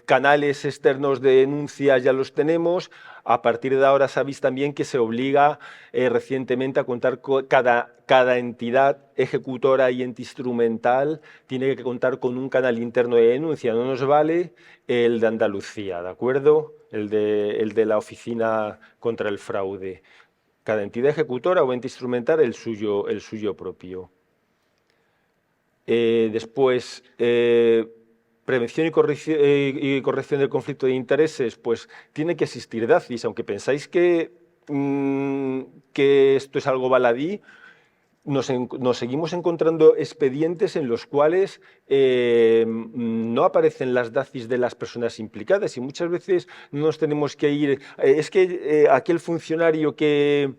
canales externos de denuncia ya los tenemos. A partir de ahora sabéis también que se obliga recientemente a contar con cada entidad ejecutora y ente instrumental tiene que contar con un canal interno de denuncia. No nos vale el de Andalucía, ¿de acuerdo? El de la Oficina contra el Fraude. Cada entidad ejecutora o ente instrumental el suyo propio. Después, prevención y corrección del conflicto de intereses, pues tiene que existir DACIS, aunque pensáis que esto es algo baladí, nos seguimos encontrando expedientes en los cuales no aparecen las DACIS de las personas implicadas y muchas veces nos tenemos que ir. Es que aquel funcionario que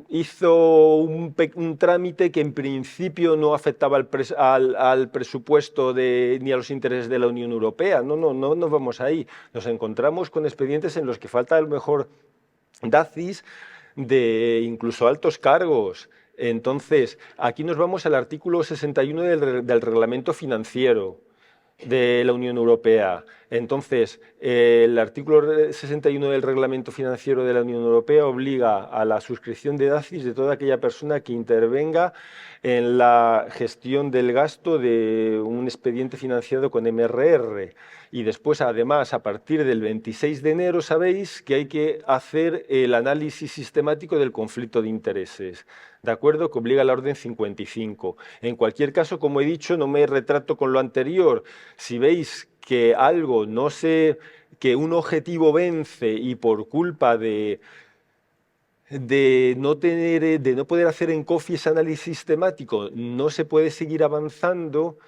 hizo un trámite que en principio no afectaba al presupuesto ni a los intereses de la Unión Europea. No nos vamos ahí. Nos encontramos con expedientes en los que falta a lo mejor dacis de incluso altos cargos. Entonces, aquí nos vamos al artículo 61 del Reglamento Financiero de la Unión Europea. Entonces, el artículo 61 del Reglamento Financiero de la Unión Europea obliga a la suscripción de dacis de toda aquella persona que intervenga en la gestión del gasto de un expediente financiado con MRR. Y después, además, a partir del 26 de enero, sabéis que hay que hacer el análisis sistemático del conflicto de intereses, ¿de acuerdo? Que obliga a la orden 55. En cualquier caso, como he dicho, no me retrato con lo anterior. Si veis que algo que un objetivo vence y por culpa de no poder hacer en COFI ese análisis sistemático no se puede seguir avanzando,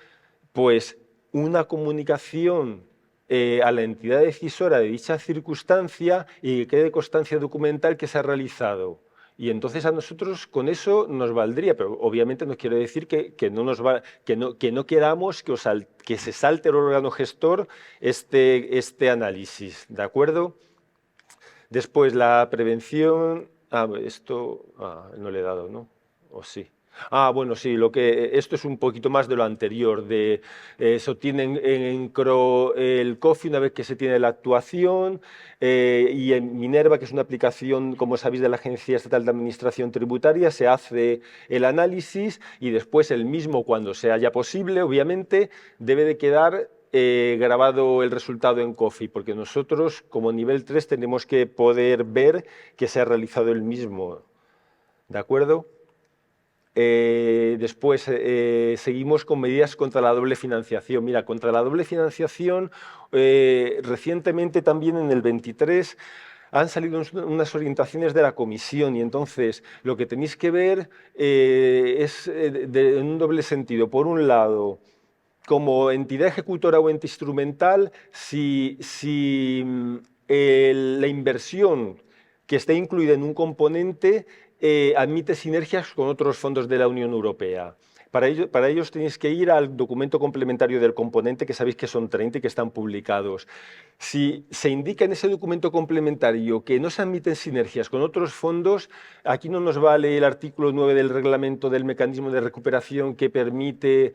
pues una comunicación a la entidad decisora de dicha circunstancia y que quede constancia documental que se ha realizado. Y entonces a nosotros con eso nos valdría, pero obviamente no quiero decir que no queramos que se salte el órgano gestor este análisis, ¿de acuerdo? Después la prevención, esto no le he dado, ¿no? ¿O sí? Bueno, sí, esto es un poquito más de lo anterior, se obtiene el COFI una vez que se tiene la actuación, y en Minerva, que es una aplicación, como sabéis, de la Agencia Estatal de Administración Tributaria, se hace el análisis y después el mismo, cuando sea ya posible, obviamente, debe de quedar grabado el resultado en COFI, porque nosotros, como nivel 3, tenemos que poder ver que se ha realizado el mismo, ¿de acuerdo? Después seguimos con medidas contra la doble financiación. Mira, contra la doble financiación, recientemente también en el 23 han salido unas orientaciones de la Comisión y entonces lo que tenéis que ver es en un doble sentido. Por un lado, como entidad ejecutora o ente instrumental, si la inversión que esté incluida en un componente admite sinergias con otros fondos de la Unión Europea. Para ellos tenéis que ir al documento complementario del componente, que sabéis que son 30 y que están publicados. Si se indica en ese documento complementario que no se admiten sinergias con otros fondos, aquí no nos vale el artículo 9 del reglamento del mecanismo de recuperación que permite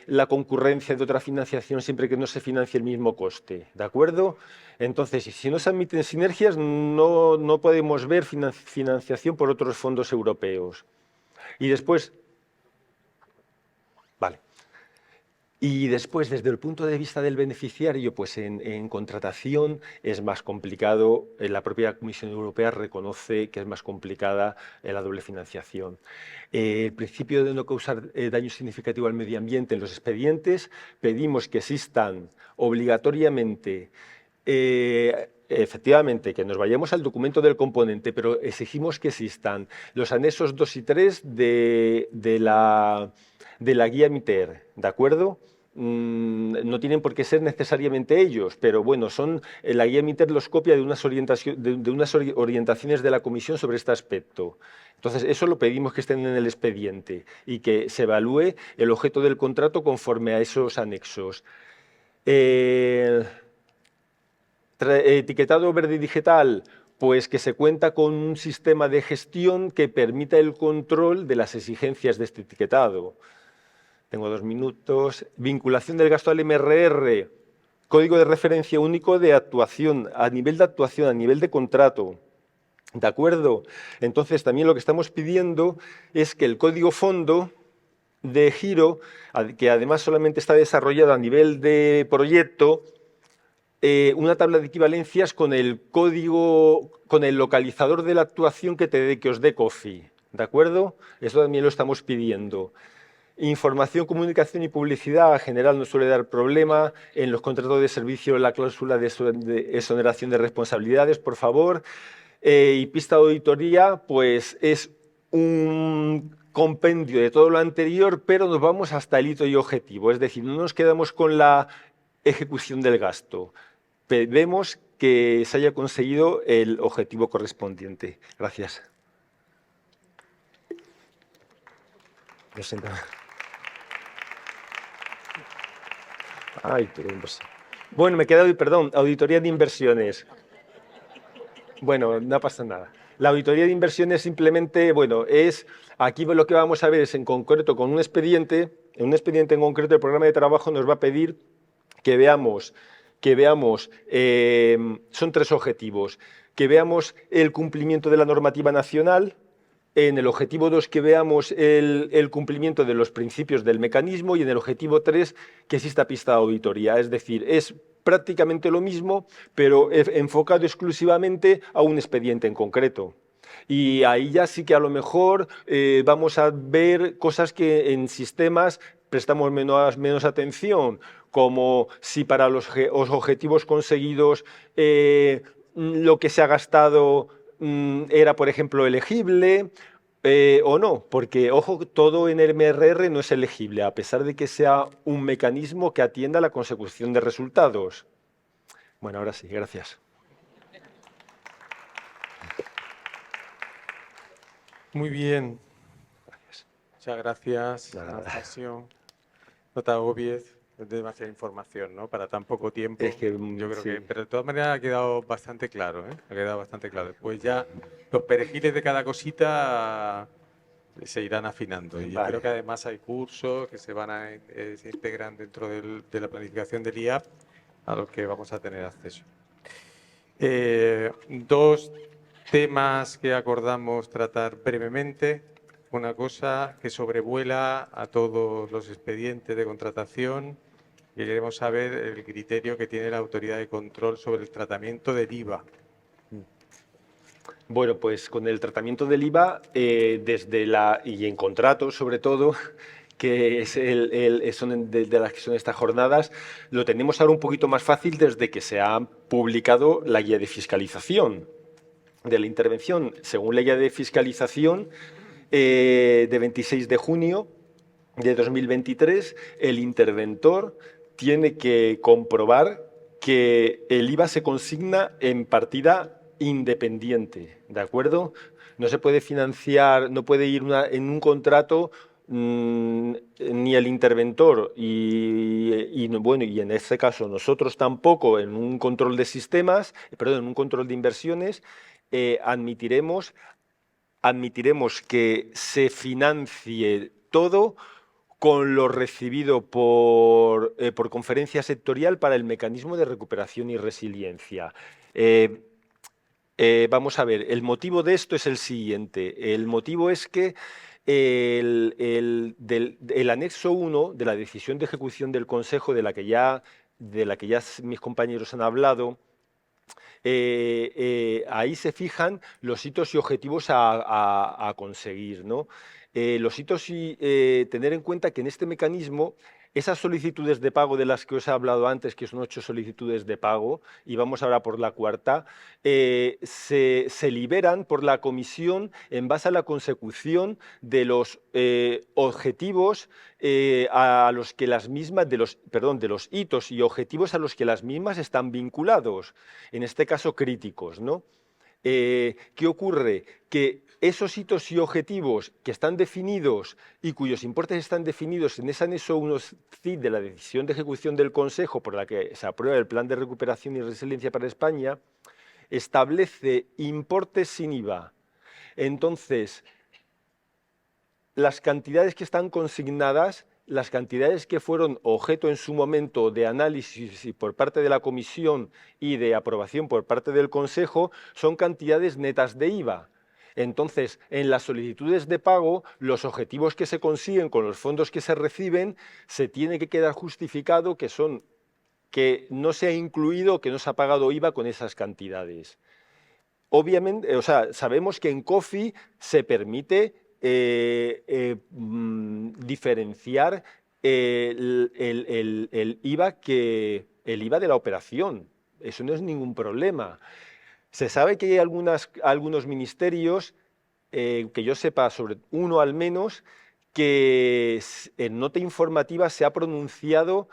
la concurrencia de otra financiación siempre que no se financie el mismo coste, ¿de acuerdo? Entonces, si no se admiten sinergias, no podemos ver financiación por otros fondos europeos. Y después, vale. Y después, desde el punto de vista del beneficiario, pues en contratación es más complicado. La propia Comisión Europea reconoce que es más complicada la doble financiación. El principio de no causar daño significativo al medio ambiente en los expedientes, pedimos que existan obligatoriamente efectivamente, que nos vayamos al documento del componente, pero exigimos que existan los anexos 2 y 3 de la guía MITER, ¿de acuerdo? No tienen por qué ser necesariamente ellos, pero bueno, la guía MITER los copia de unas orientaciones de la Comisión sobre este aspecto. Entonces, eso lo pedimos que estén en el expediente y que se evalúe el objeto del contrato conforme a esos anexos. Etiquetado verde digital, pues que se cuenta con un sistema de gestión que permita el control de las exigencias de este etiquetado. Tengo 2 minutos. Vinculación del gasto al MRR, código de referencia único de actuación, a nivel de contrato. ¿De acuerdo? Entonces, también lo que estamos pidiendo es que el código fondo de giro, que además solamente está desarrollado a nivel de proyecto, una tabla de equivalencias con el código, con el localizador de la actuación que os dé COFI, ¿de acuerdo? Eso también lo estamos pidiendo. Información, comunicación y publicidad en general no suele dar problema. En los contratos de servicio, la cláusula de exoneración de responsabilidades, por favor. Y pista de auditoría, pues es un compendio de todo lo anterior, pero nos vamos hasta el hito y objetivo. Es decir, no nos quedamos con la ejecución del gasto. Vemos que se haya conseguido el objetivo correspondiente. Gracias. Lo siento. Ay, perdón. Bueno, me queda, perdón, auditoría de inversiones. Bueno, no pasa nada. La auditoría de inversiones simplemente, bueno, aquí lo que vamos a ver es en concreto con un expediente en concreto el programa de trabajo nos va a pedir que veamos, son 3 objetivos, que veamos el cumplimiento de la normativa nacional. En el objetivo 2 que veamos el cumplimiento de los principios del mecanismo y en el objetivo 3 que exista pista de auditoría. Es decir, es prácticamente lo mismo, pero enfocado exclusivamente a un expediente en concreto. Y ahí ya sí que a lo mejor vamos a ver cosas que en sistemas prestamos menos atención, como si para los objetivos conseguidos lo que se ha gastado era, por ejemplo, elegible o no, porque, ojo, todo en el MRR no es elegible, a pesar de que sea un mecanismo que atienda a la consecución de resultados. Bueno, ahora sí, gracias. Muy bien. Gracias. Muchas gracias. Anastasio. No te agobies. Es demasiada información, ¿no? Para tan poco tiempo. Es que, yo creo sí. que, pero de todas maneras ha quedado bastante claro, ¿eh? Ha quedado bastante claro. Pues ya los perejiles de cada cosita se irán afinando. Y yo creo que además hay cursos que se integran dentro de la planificación del IAP a los que vamos a tener acceso. 2 temas que acordamos tratar brevemente. Una cosa que sobrevuela a todos los expedientes de contratación y queremos saber el criterio que tiene la autoridad de control sobre el tratamiento del IVA. Bueno, pues con el tratamiento del IVA, y en contratos sobre todo, que son de las que son estas jornadas, lo tenemos ahora un poquito más fácil desde que se ha publicado la guía de fiscalización de la intervención. Según la guía de fiscalización de 26 de junio de 2023, el interventor tiene que comprobar que el IVA se consigna en partida independiente, ¿de acuerdo? No se puede financiar, no puede ir en un contrato ni el interventor y en este caso nosotros tampoco en un control de sistemas, en un control de inversiones, admitiremos que se financie todo con lo recibido por conferencia sectorial para el mecanismo de recuperación y resiliencia. Vamos a ver, el motivo de esto es el siguiente. El motivo es que el anexo 1 de la decisión de ejecución del Consejo, de la que ya mis compañeros han hablado, ahí se fijan los hitos y objetivos a conseguir, ¿no? Los hitos y tener en cuenta que en este mecanismo esas solicitudes de pago de las que os he hablado antes, que son 8 solicitudes de pago, y vamos ahora por la 4ª, se liberan por la comisión en base a la consecución de los objetivos a los que las mismas, de los hitos y objetivos a los que las mismas están vinculados, en este caso críticos, ¿no? ¿Qué ocurre? Que esos hitos y objetivos que están definidos y cuyos importes están definidos en ese anexo 1 CID de la decisión de ejecución del Consejo por la que se aprueba el Plan de Recuperación y Resiliencia para España, establece importes sin IVA. Entonces, las cantidades que están consignadas, las cantidades que fueron objeto en su momento de análisis por parte de la Comisión y de aprobación por parte del Consejo, son cantidades netas de IVA. Entonces, en las solicitudes de pago, los objetivos que se consiguen con los fondos que se reciben, se tiene que quedar justificado que no se ha incluido o que no se ha pagado IVA con esas cantidades. Obviamente, sabemos que en COFI se permite diferenciar el IVA el IVA de la operación. Eso no es ningún problema. Se sabe que hay algunos ministerios, que yo sepa, sobre uno al menos, que en nota informativa se ha pronunciado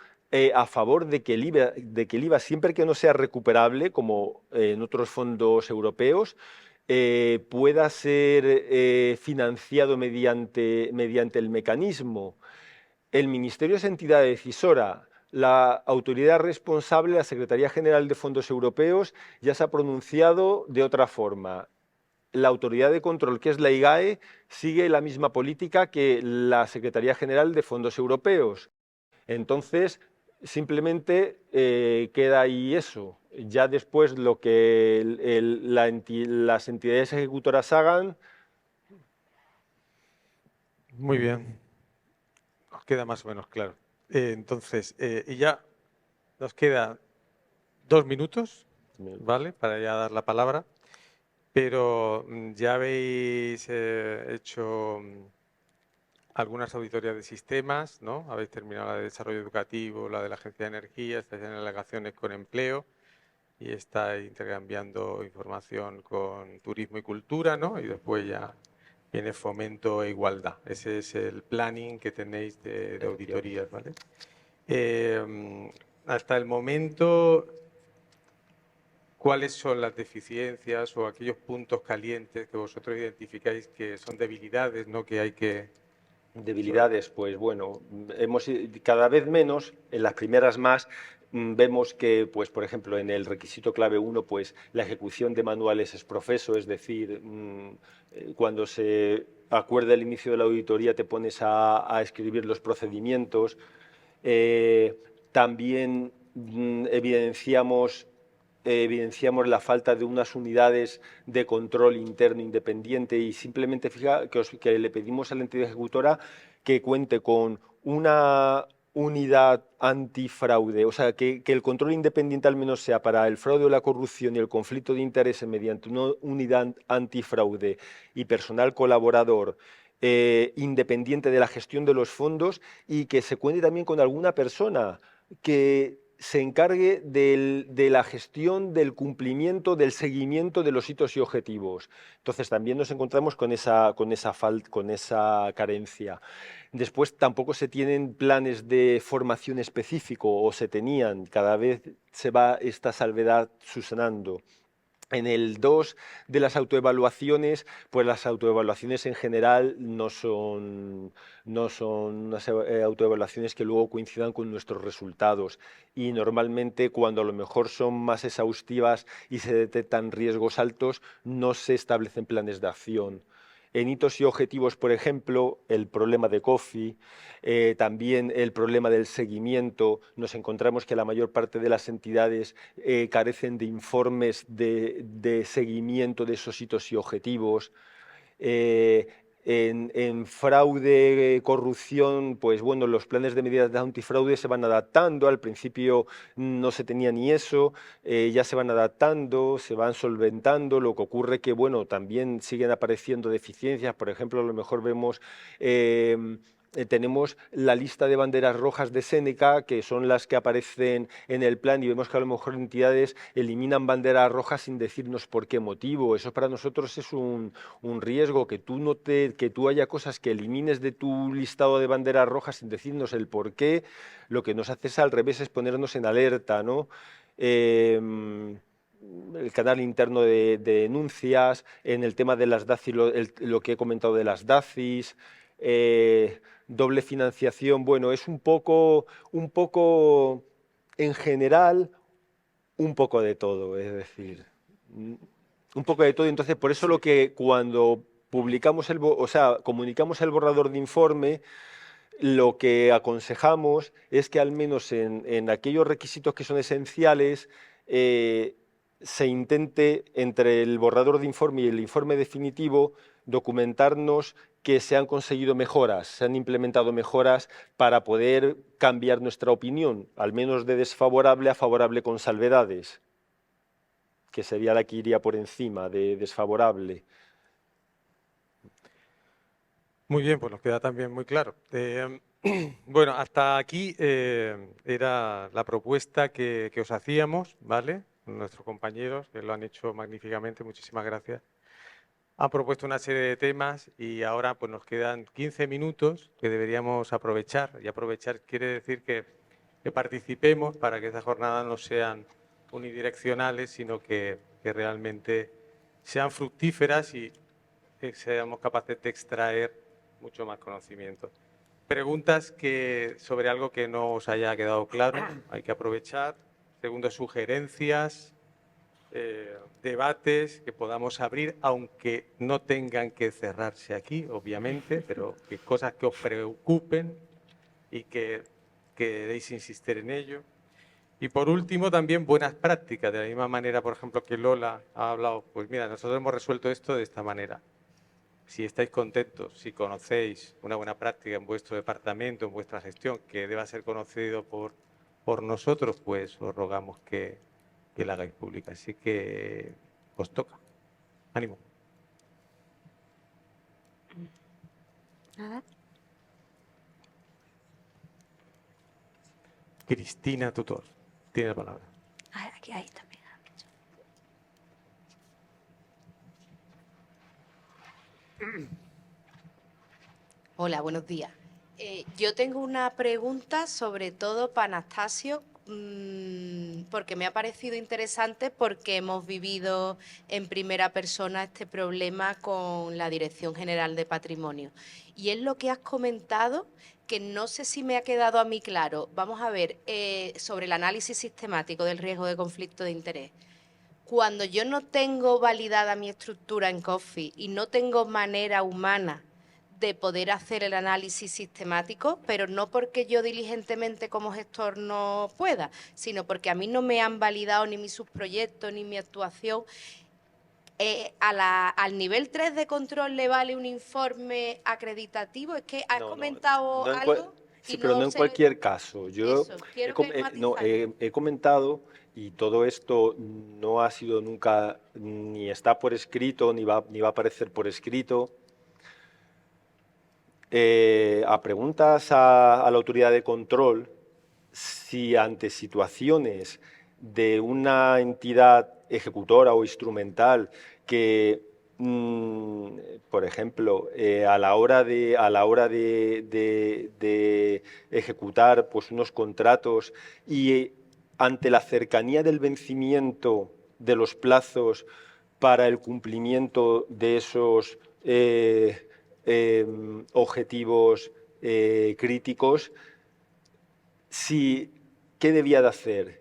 a favor de que el IVA, siempre que no sea recuperable, como en otros fondos europeos, pueda ser financiado mediante el mecanismo. El Ministerio es entidad decisora. La autoridad responsable, la Secretaría General de Fondos Europeos, ya se ha pronunciado de otra forma. La autoridad de control, que es la IGAE, sigue la misma política que la Secretaría General de Fondos Europeos. Entonces, simplemente queda ahí eso. Ya después lo que las entidades ejecutoras hagan. Muy bien. Nos queda más o menos claro. Entonces, y ya nos queda 2 minutos, ¿vale? Para ya dar la palabra. Pero ya habéis hecho algunas auditorías de sistemas, ¿no? Habéis terminado la de desarrollo educativo, la de la Agencia de Energía, estáis en alegaciones con empleo y estáis intercambiando información con turismo y cultura, ¿no? Y después ya viene fomento e igualdad. Ese es el planning que tenéis de auditorías, ¿vale? Hasta el momento, ¿cuáles son las deficiencias o aquellos puntos calientes que vosotros identificáis que son debilidades, ¿no? Que hay que... Debilidades, pues bueno, cada vez menos, en las primeras más, vemos que, pues por ejemplo, en el requisito clave 1, pues la ejecución de manuales es profeso, es decir, cuando se acuerda el inicio de la auditoría te pones a escribir los procedimientos. También evidenciamos la falta de unas unidades de control interno independiente y simplemente que le pedimos a la entidad ejecutora que cuente con una unidad antifraude, o sea, que el control independiente al menos sea para el fraude o la corrupción y el conflicto de intereses mediante una unidad antifraude y personal colaborador independiente de la gestión de los fondos y que se cuente también con alguna persona que se encargue de la gestión, del cumplimiento, del seguimiento de los hitos y objetivos. Entonces también nos encontramos con esa carencia. Después tampoco se tienen planes de formación específico o se tenían, cada vez se va esta salvedad subsanando. En el 2 de las autoevaluaciones, pues las autoevaluaciones en general no son unas autoevaluaciones que luego coincidan con nuestros resultados y normalmente cuando a lo mejor son más exhaustivas y se detectan riesgos altos, no se establecen planes de acción. En hitos y objetivos, por ejemplo, el problema de COFI, también el problema del seguimiento. Nos encontramos que la mayor parte de las entidades carecen de informes de seguimiento de esos hitos y objetivos. En fraude, corrupción, pues bueno, los planes de medidas de antifraude se van adaptando. Al principio no se tenía ni eso, ya se van adaptando, se van solventando. Lo que ocurre que, bueno, también siguen apareciendo deficiencias. Por ejemplo, a lo mejor vemos... tenemos la lista de banderas rojas de Séneca, que son las que aparecen en el plan, y vemos que a lo mejor entidades eliminan banderas rojas sin decirnos por qué motivo. Eso para nosotros es un riesgo, que tú haya cosas que elimines de tu listado de banderas rojas sin decirnos el por qué. Lo que nos hace es al revés, es ponernos en alerta, ¿no? El canal interno de denuncias, en el tema de las DACI, lo que he comentado de las DACIs, doble financiación, bueno, es un poco en general, un poco de todo, es decir, un poco de todo. Entonces, por eso lo que cuando comunicamos el borrador de informe, lo que aconsejamos es que al menos en aquellos requisitos que son esenciales, se intente, entre el borrador de informe y el informe definitivo, documentarnos que se han conseguido mejoras, se han implementado mejoras para poder cambiar nuestra opinión, al menos de desfavorable a favorable con salvedades, que sería la que iría por encima de desfavorable. Muy bien, pues nos queda también muy claro. Bueno, hasta aquí era la propuesta que os hacíamos, ¿vale? Nuestros compañeros, que lo han hecho magníficamente, muchísimas gracias. Han propuesto una serie de temas y ahora pues nos quedan 15 minutos que deberíamos aprovechar. Y aprovechar quiere decir que participemos para que estas jornadas no sean unidireccionales, sino que realmente sean fructíferas y seamos capaces de extraer mucho más conocimiento. Preguntas sobre algo que no os haya quedado claro, hay que aprovechar. Segundo, sugerencias, debates que podamos abrir, aunque no tengan que cerrarse aquí, obviamente, pero que cosas que os preocupen y que queréis insistir en ello. Y por último, también buenas prácticas, de la misma manera, por ejemplo, que Lola ha hablado, pues mira, nosotros hemos resuelto esto de esta manera. Si estáis contentos, si conocéis una buena práctica en vuestro departamento, en vuestra gestión, que deba ser conocido por nosotros, pues os rogamos que la hagáis pública. Así que os toca. Ánimo. Nada. Cristina Tutor, tiene la palabra. Aquí, ahí también. Hola, buenos días. Yo tengo una pregunta sobre todo para Anastasio, porque me ha parecido interesante porque hemos vivido en primera persona este problema con la Dirección General de Patrimonio. Y es lo que has comentado, que no sé si me ha quedado a mí claro. Vamos a ver, sobre el análisis sistemático del riesgo de conflicto de interés. Cuando yo no tengo validada mi estructura en COFI y no tengo manera humana de poder hacer el análisis sistemático, pero no porque yo diligentemente como gestor no pueda, sino porque a mí no me han validado ni mi subproyecto ni mi actuación. ¿Al nivel 3 de control le vale un informe acreditativo? Es que has comentado algo. Sí, pero no en cualquier caso. Yo he comentado, y todo esto no ha sido nunca, ni está por escrito, ni va a aparecer por escrito. A preguntas a la autoridad de control, si ante situaciones de una entidad ejecutora o instrumental que, por ejemplo, a la hora de ejecutar pues, unos contratos y ante la cercanía del vencimiento de los plazos para el cumplimiento de esos objetivos críticos, ¿qué debía de hacer?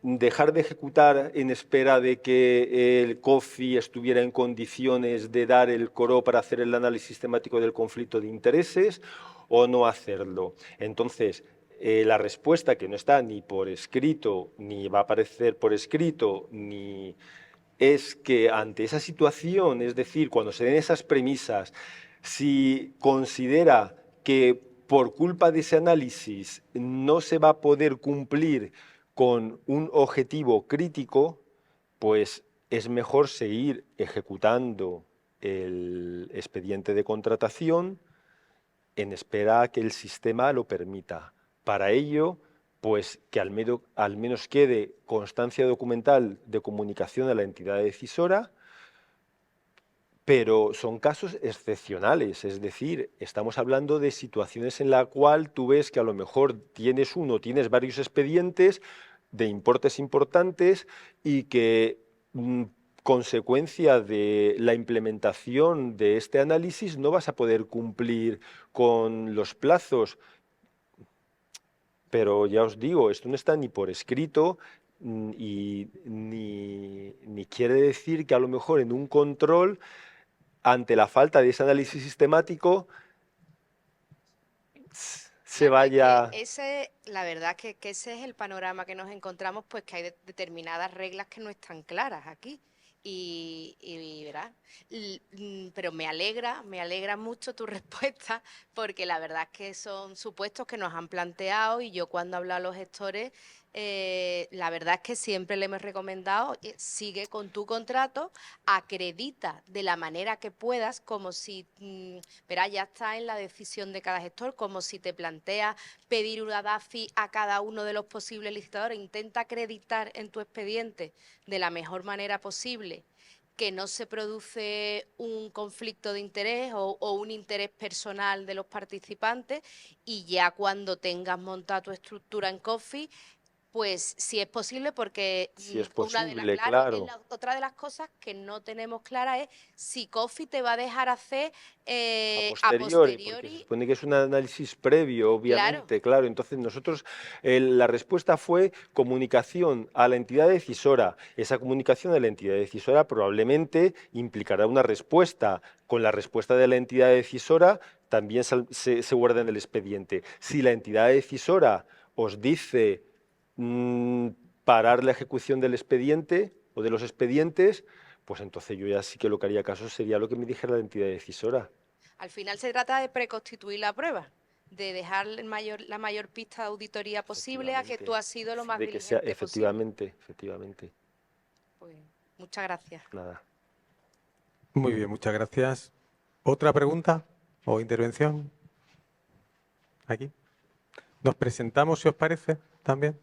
¿Dejar de ejecutar en espera de que el COFI estuviera en condiciones de dar el CORO para hacer el análisis sistemático del conflicto de intereses o no hacerlo? Entonces, la respuesta, que no está ni por escrito, ni va a aparecer por escrito, ni es que ante esa situación, es decir, cuando se den esas premisas, si considera que por culpa de ese análisis no se va a poder cumplir con un objetivo crítico, pues es mejor seguir ejecutando el expediente de contratación en espera a que el sistema lo permita. Para ello, pues que al menos quede constancia documental de comunicación a la entidad decisora, pero son casos excepcionales, es decir, estamos hablando de situaciones en las cuales tú ves que a lo mejor tienes varios expedientes de importes importantes y que consecuencia de la implementación de este análisis no vas a poder cumplir con los plazos. Pero ya os digo, esto no está ni por escrito y ni quiere decir que a lo mejor en un control, ante la falta de ese análisis sistemático, se vaya... La verdad que ese es el panorama que nos encontramos, pues que hay determinadas reglas que no están claras aquí. Y verás, pero me alegra mucho tu respuesta, porque la verdad es que son supuestos que nos han planteado y yo cuando hablo a los gestores, la verdad es que siempre le hemos recomendado, sigue con tu contrato, acredita de la manera que puedas, como si, verás, ya está en la decisión de cada gestor, como si te planteas pedir una DAFI a cada uno de los posibles licitadores, intenta acreditar en tu expediente de la mejor manera posible que no se produce un conflicto de interés o un interés personal de los participantes, y ya cuando tengas montada tu estructura en COFI, pues si es posible, porque Si es una de posible, claro, claro. otra de las cosas que no tenemos clara es si COFI te va a dejar hacer A posteriori, porque se supone que es un análisis previo, obviamente, claro. Entonces nosotros, la respuesta fue comunicación a la entidad decisora. Esa comunicación a la entidad decisora probablemente implicará una respuesta. Con la respuesta de la entidad decisora también se guarda en el expediente. Si la entidad decisora os dice parar la ejecución del expediente o de los expedientes, pues entonces yo ya sí que lo que haría caso sería lo que me dijera la entidad decisora. Al final se trata de preconstituir la prueba, de dejar la mayor pista de auditoría posible a que tú has sido lo más de que sea, diligente efectivamente. Pues, muchas gracias. Nada. Muy bien, muchas gracias. ¿Otra pregunta o intervención? Aquí. Nos presentamos, si os parece, también.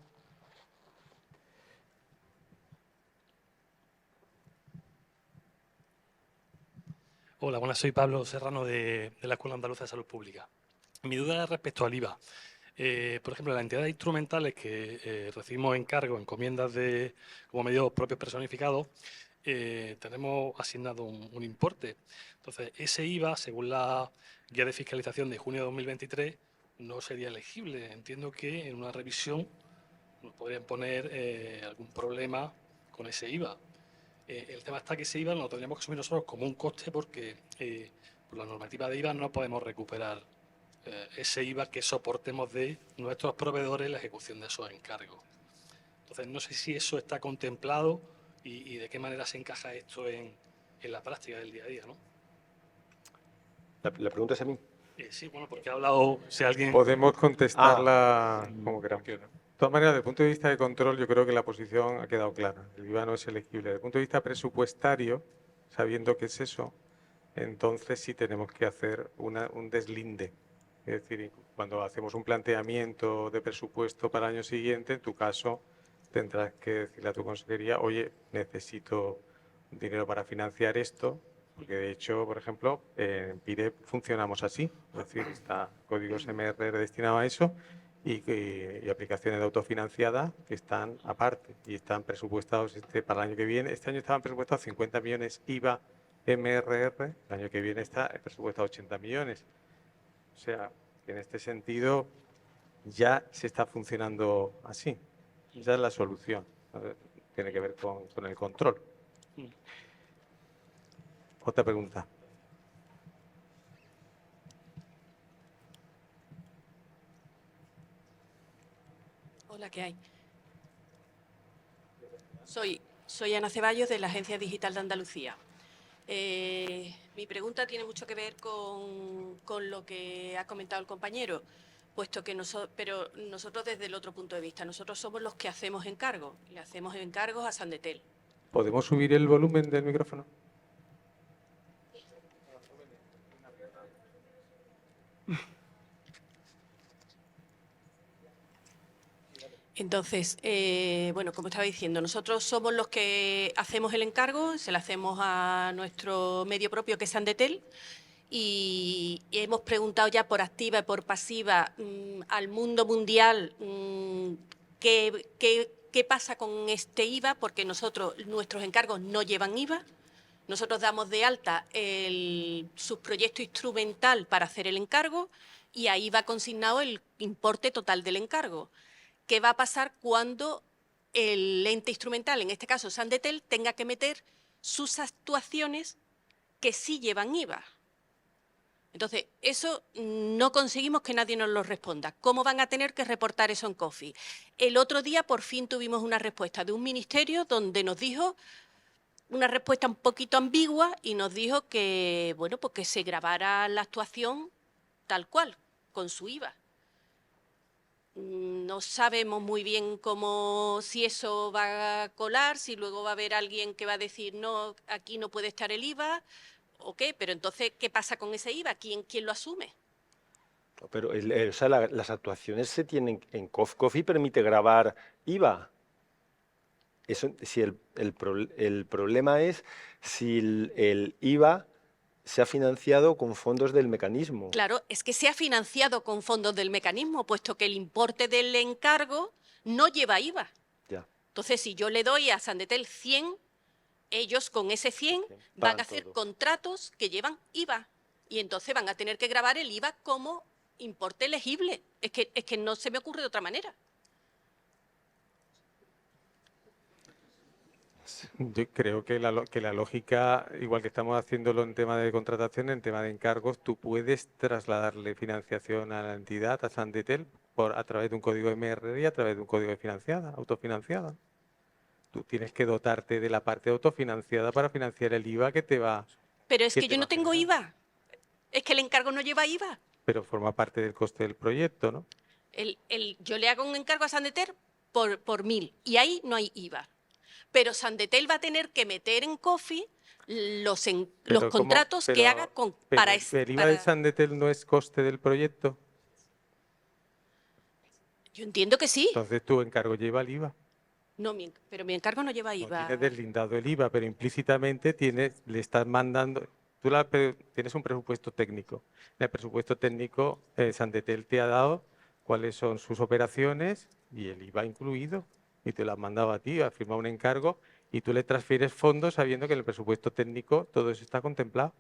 Hola, buenas, soy Pablo Serrano de la Escuela Andaluza de Salud Pública. Mi duda es respecto al IVA. Por ejemplo, las entidades instrumentales que recibimos encargos, encomiendas como medios propios personificados, tenemos asignado un importe. Entonces, ese IVA, según la guía de fiscalización de junio de 2023, no sería elegible. Entiendo que en una revisión nos podrían poner algún problema con ese IVA. El tema está que ese IVA lo tendríamos que asumir nosotros como un coste porque por la normativa de IVA no podemos recuperar ese IVA que soportemos de nuestros proveedores en la ejecución de esos encargos. Entonces, no sé si eso está contemplado y de qué manera se encaja esto en la práctica del día a día, ¿no? ¿La pregunta es a mí? Sí, bueno, porque ha hablado, si alguien... Podemos contestarla como queramos. De todas maneras, desde el punto de vista de control, yo creo que la posición ha quedado clara. El IVA no es elegible. Desde el punto de vista presupuestario, sabiendo qué es eso, entonces sí tenemos que hacer un deslinde. Es decir, cuando hacemos un planteamiento de presupuesto para el año siguiente, en tu caso, tendrás que decirle a tu consejería, oye, necesito dinero para financiar esto, porque de hecho, por ejemplo, en PIRE funcionamos así. Es decir, está códigos MRR destinados a eso, y aplicaciones de autofinanciada que están aparte y están presupuestados para el año que viene. Este año estaban presupuestados 50 millones IVA MRR, el año que viene está presupuestado 80 millones. O sea, que en este sentido ya se está funcionando así. Esa es la solución. Tiene que ver con el control. Otra pregunta. Hola, ¿qué hay? Soy Ana Ceballos, de la Agencia Digital de Andalucía. Mi pregunta tiene mucho que ver con lo que ha comentado el compañero, puesto que pero nosotros desde el otro punto de vista, nosotros somos los que hacemos encargos, le hacemos encargos a Sandetel. ¿Podemos subir el volumen del micrófono? Entonces, bueno, como estaba diciendo, nosotros somos los que hacemos el encargo, se lo hacemos a nuestro medio propio, que es Sandetel, y hemos preguntado ya por activa y por pasiva al mundo mundial qué pasa con este IVA, porque nuestros encargos no llevan IVA. Nosotros damos de alta el subproyecto instrumental para hacer el encargo y ahí va consignado el importe total del encargo. ¿Qué va a pasar cuando el ente instrumental, en este caso Sandetel, tenga que meter sus actuaciones que sí llevan IVA? Entonces, eso no conseguimos que nadie nos lo responda. ¿Cómo van a tener que reportar eso en COFI? El otro día, por fin, tuvimos una respuesta de un ministerio donde nos dijo, una respuesta un poquito ambigua, y nos dijo que, bueno, pues que se grabara la actuación tal cual, con su IVA. No sabemos muy bien si eso va a colar, si luego va a haber alguien que va a decir, no, aquí no puede estar el IVA, o qué, pero entonces, ¿qué pasa con ese IVA? ¿Quién lo asume? Pero o sea, las actuaciones se tienen en COFI. COFI permite grabar IVA. Eso, si el problema es si el IVA se ha financiado con fondos del mecanismo. Claro, es que se ha financiado con fondos del mecanismo, puesto que el importe del encargo no lleva IVA. Ya. Entonces, si yo le doy a Sandetel 100, ellos con ese 100 van a hacer contratos que llevan IVA. Y entonces van a tener que gravar el IVA como importe elegible. Es que no se me ocurre de otra manera. Yo creo que la lógica, igual que estamos haciéndolo en tema de contratación, en tema de encargos, tú puedes trasladarle financiación a la entidad, a Sandetel, a través de un código MRR y a través de un código de financiada, autofinanciada. Tú tienes que dotarte de la parte autofinanciada para financiar el IVA que te va. Pero es que yo no tengo IVA. Es que el encargo no lleva IVA. Pero forma parte del coste del proyecto, ¿no? Yo le hago un encargo a Sandetel por 1.000 y ahí no hay IVA. Pero Sandetel va a tener que meter en COFI los contratos que haga para ¿El IVA de Sandetel no es coste del proyecto? Yo entiendo que sí. Entonces tu encargo lleva el IVA. No, pero mi encargo no lleva IVA. No tienes deslindado el IVA, pero implícitamente le estás mandando. Tú tienes un presupuesto técnico. En el presupuesto técnico, Sandetel te ha dado cuáles son sus operaciones y el IVA incluido. Y te lo han mandado a ti, ha firmado un encargo y tú le transfieres fondos sabiendo que en el presupuesto técnico todo eso está contemplado.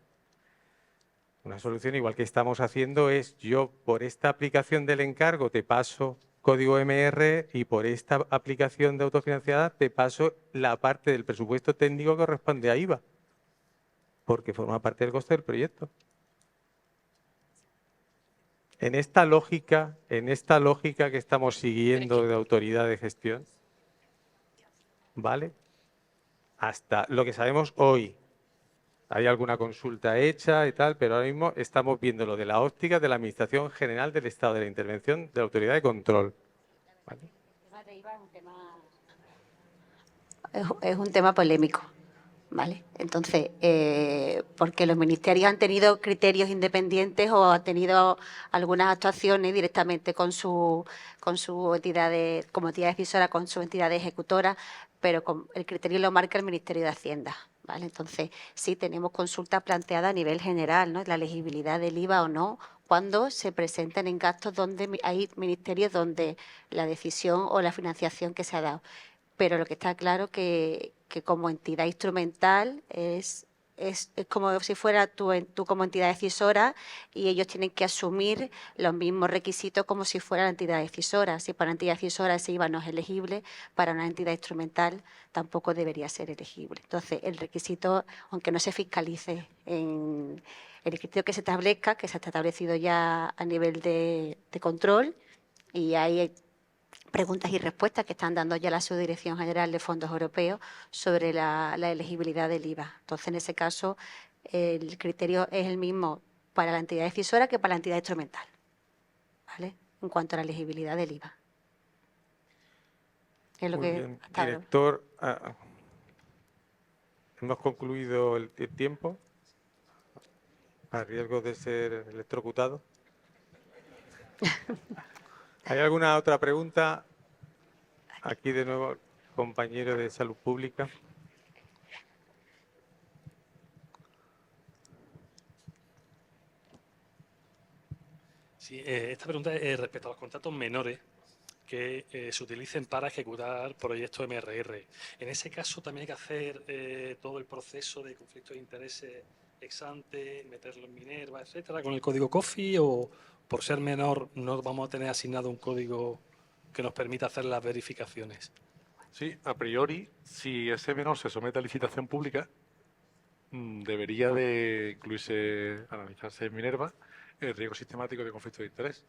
Una solución igual que estamos haciendo es yo por esta aplicación del encargo te paso código MR y por esta aplicación de autofinanciada te paso la parte del presupuesto técnico que corresponde a IVA, porque forma parte del coste del proyecto. En esta lógica que estamos siguiendo de autoridad de gestión, ¿vale? Hasta lo que sabemos hoy, hay alguna consulta hecha y tal, pero ahora mismo estamos viendo lo de la óptica de la Administración General del Estado, de la intervención de la Autoridad de Control. ¿Vale? Es un tema polémico, ¿vale? Entonces, porque los ministerios han tenido criterios independientes o han tenido algunas actuaciones directamente con su entidad como entidad decisora, con su entidad ejecutora, pero el criterio lo marca el Ministerio de Hacienda, ¿vale? Entonces, sí tenemos consultas planteadas a nivel general, ¿no? La elegibilidad del IVA o no, cuando se presentan en gastos donde hay ministerios donde la decisión o la financiación que se ha dado. Pero lo que está claro que como entidad instrumental es como si fuera tú como entidad decisora y ellos tienen que asumir los mismos requisitos como si fuera la entidad decisora. Si para una entidad decisora ese IVA no es elegible, para una entidad instrumental tampoco debería ser elegible. Entonces, el requisito, aunque no se fiscalice en el criterio que se establezca, que se ha establecido ya a nivel de control, y hay preguntas y respuestas que están dando ya la Subdirección General de Fondos Europeos sobre la elegibilidad del IVA. Entonces, en ese caso, el criterio es el mismo para la entidad decisora que para la entidad instrumental, ¿vale? En cuanto a la elegibilidad del IVA. Es lo Muy que bien, director, hemos concluido el tiempo, a riesgo de ser electrocutado. ¿Hay alguna otra pregunta? Aquí de nuevo, compañero de Salud Pública. Sí, esta pregunta es respecto a los contratos menores que se utilicen para ejecutar proyectos MRR. En ese caso también hay que hacer todo el proceso de conflicto de intereses ex ante, meterlo en Minerva, etcétera, con el código COFI, o por ser menor no vamos a tener asignado un código que nos permita hacer las verificaciones. Sí, a priori, si ese menor se somete a licitación pública, debería de incluirse, analizarse en Minerva, el riesgo sistemático de conflicto de interés.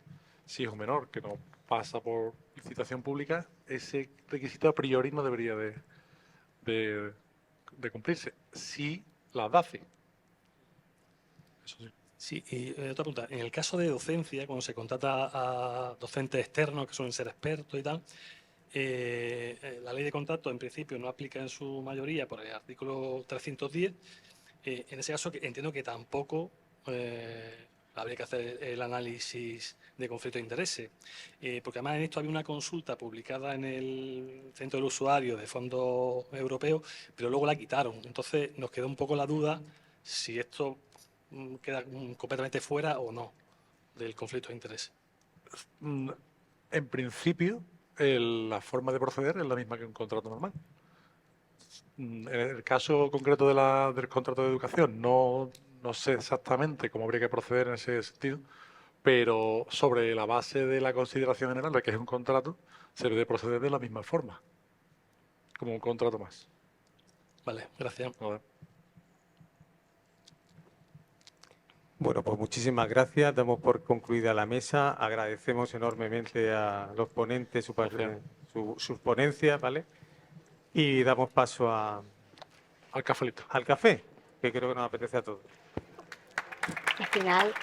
Si es un menor que no pasa por licitación pública, ese requisito a priori no debería de cumplirse. Si las DACE. Eso sí. Sí, y otra pregunta. En el caso de docencia, cuando se contrata a docentes externos que suelen ser expertos y tal, la ley de contrato en principio no aplica en su mayoría por el artículo 310. En ese caso entiendo que tampoco habría que hacer el análisis de conflicto de intereses, porque además en esto había una consulta publicada en el Centro del Usuario de Fondos Europeos, pero luego la quitaron. Entonces nos quedó un poco la duda si esto queda completamente fuera o no del conflicto de interés. En principio, la forma de proceder es la misma que un contrato normal. En el caso concreto del contrato de educación, no sé exactamente cómo habría que proceder en ese sentido, pero sobre la base de la consideración general de que es un contrato, se debe proceder de la misma forma, como un contrato más. Vale, gracias. Bueno, pues muchísimas gracias. Damos por concluida la mesa. Agradecemos enormemente a los ponentes sus ponencias, ¿vale? Y damos paso al cafelito. Al café, que creo que nos apetece a todos. Al final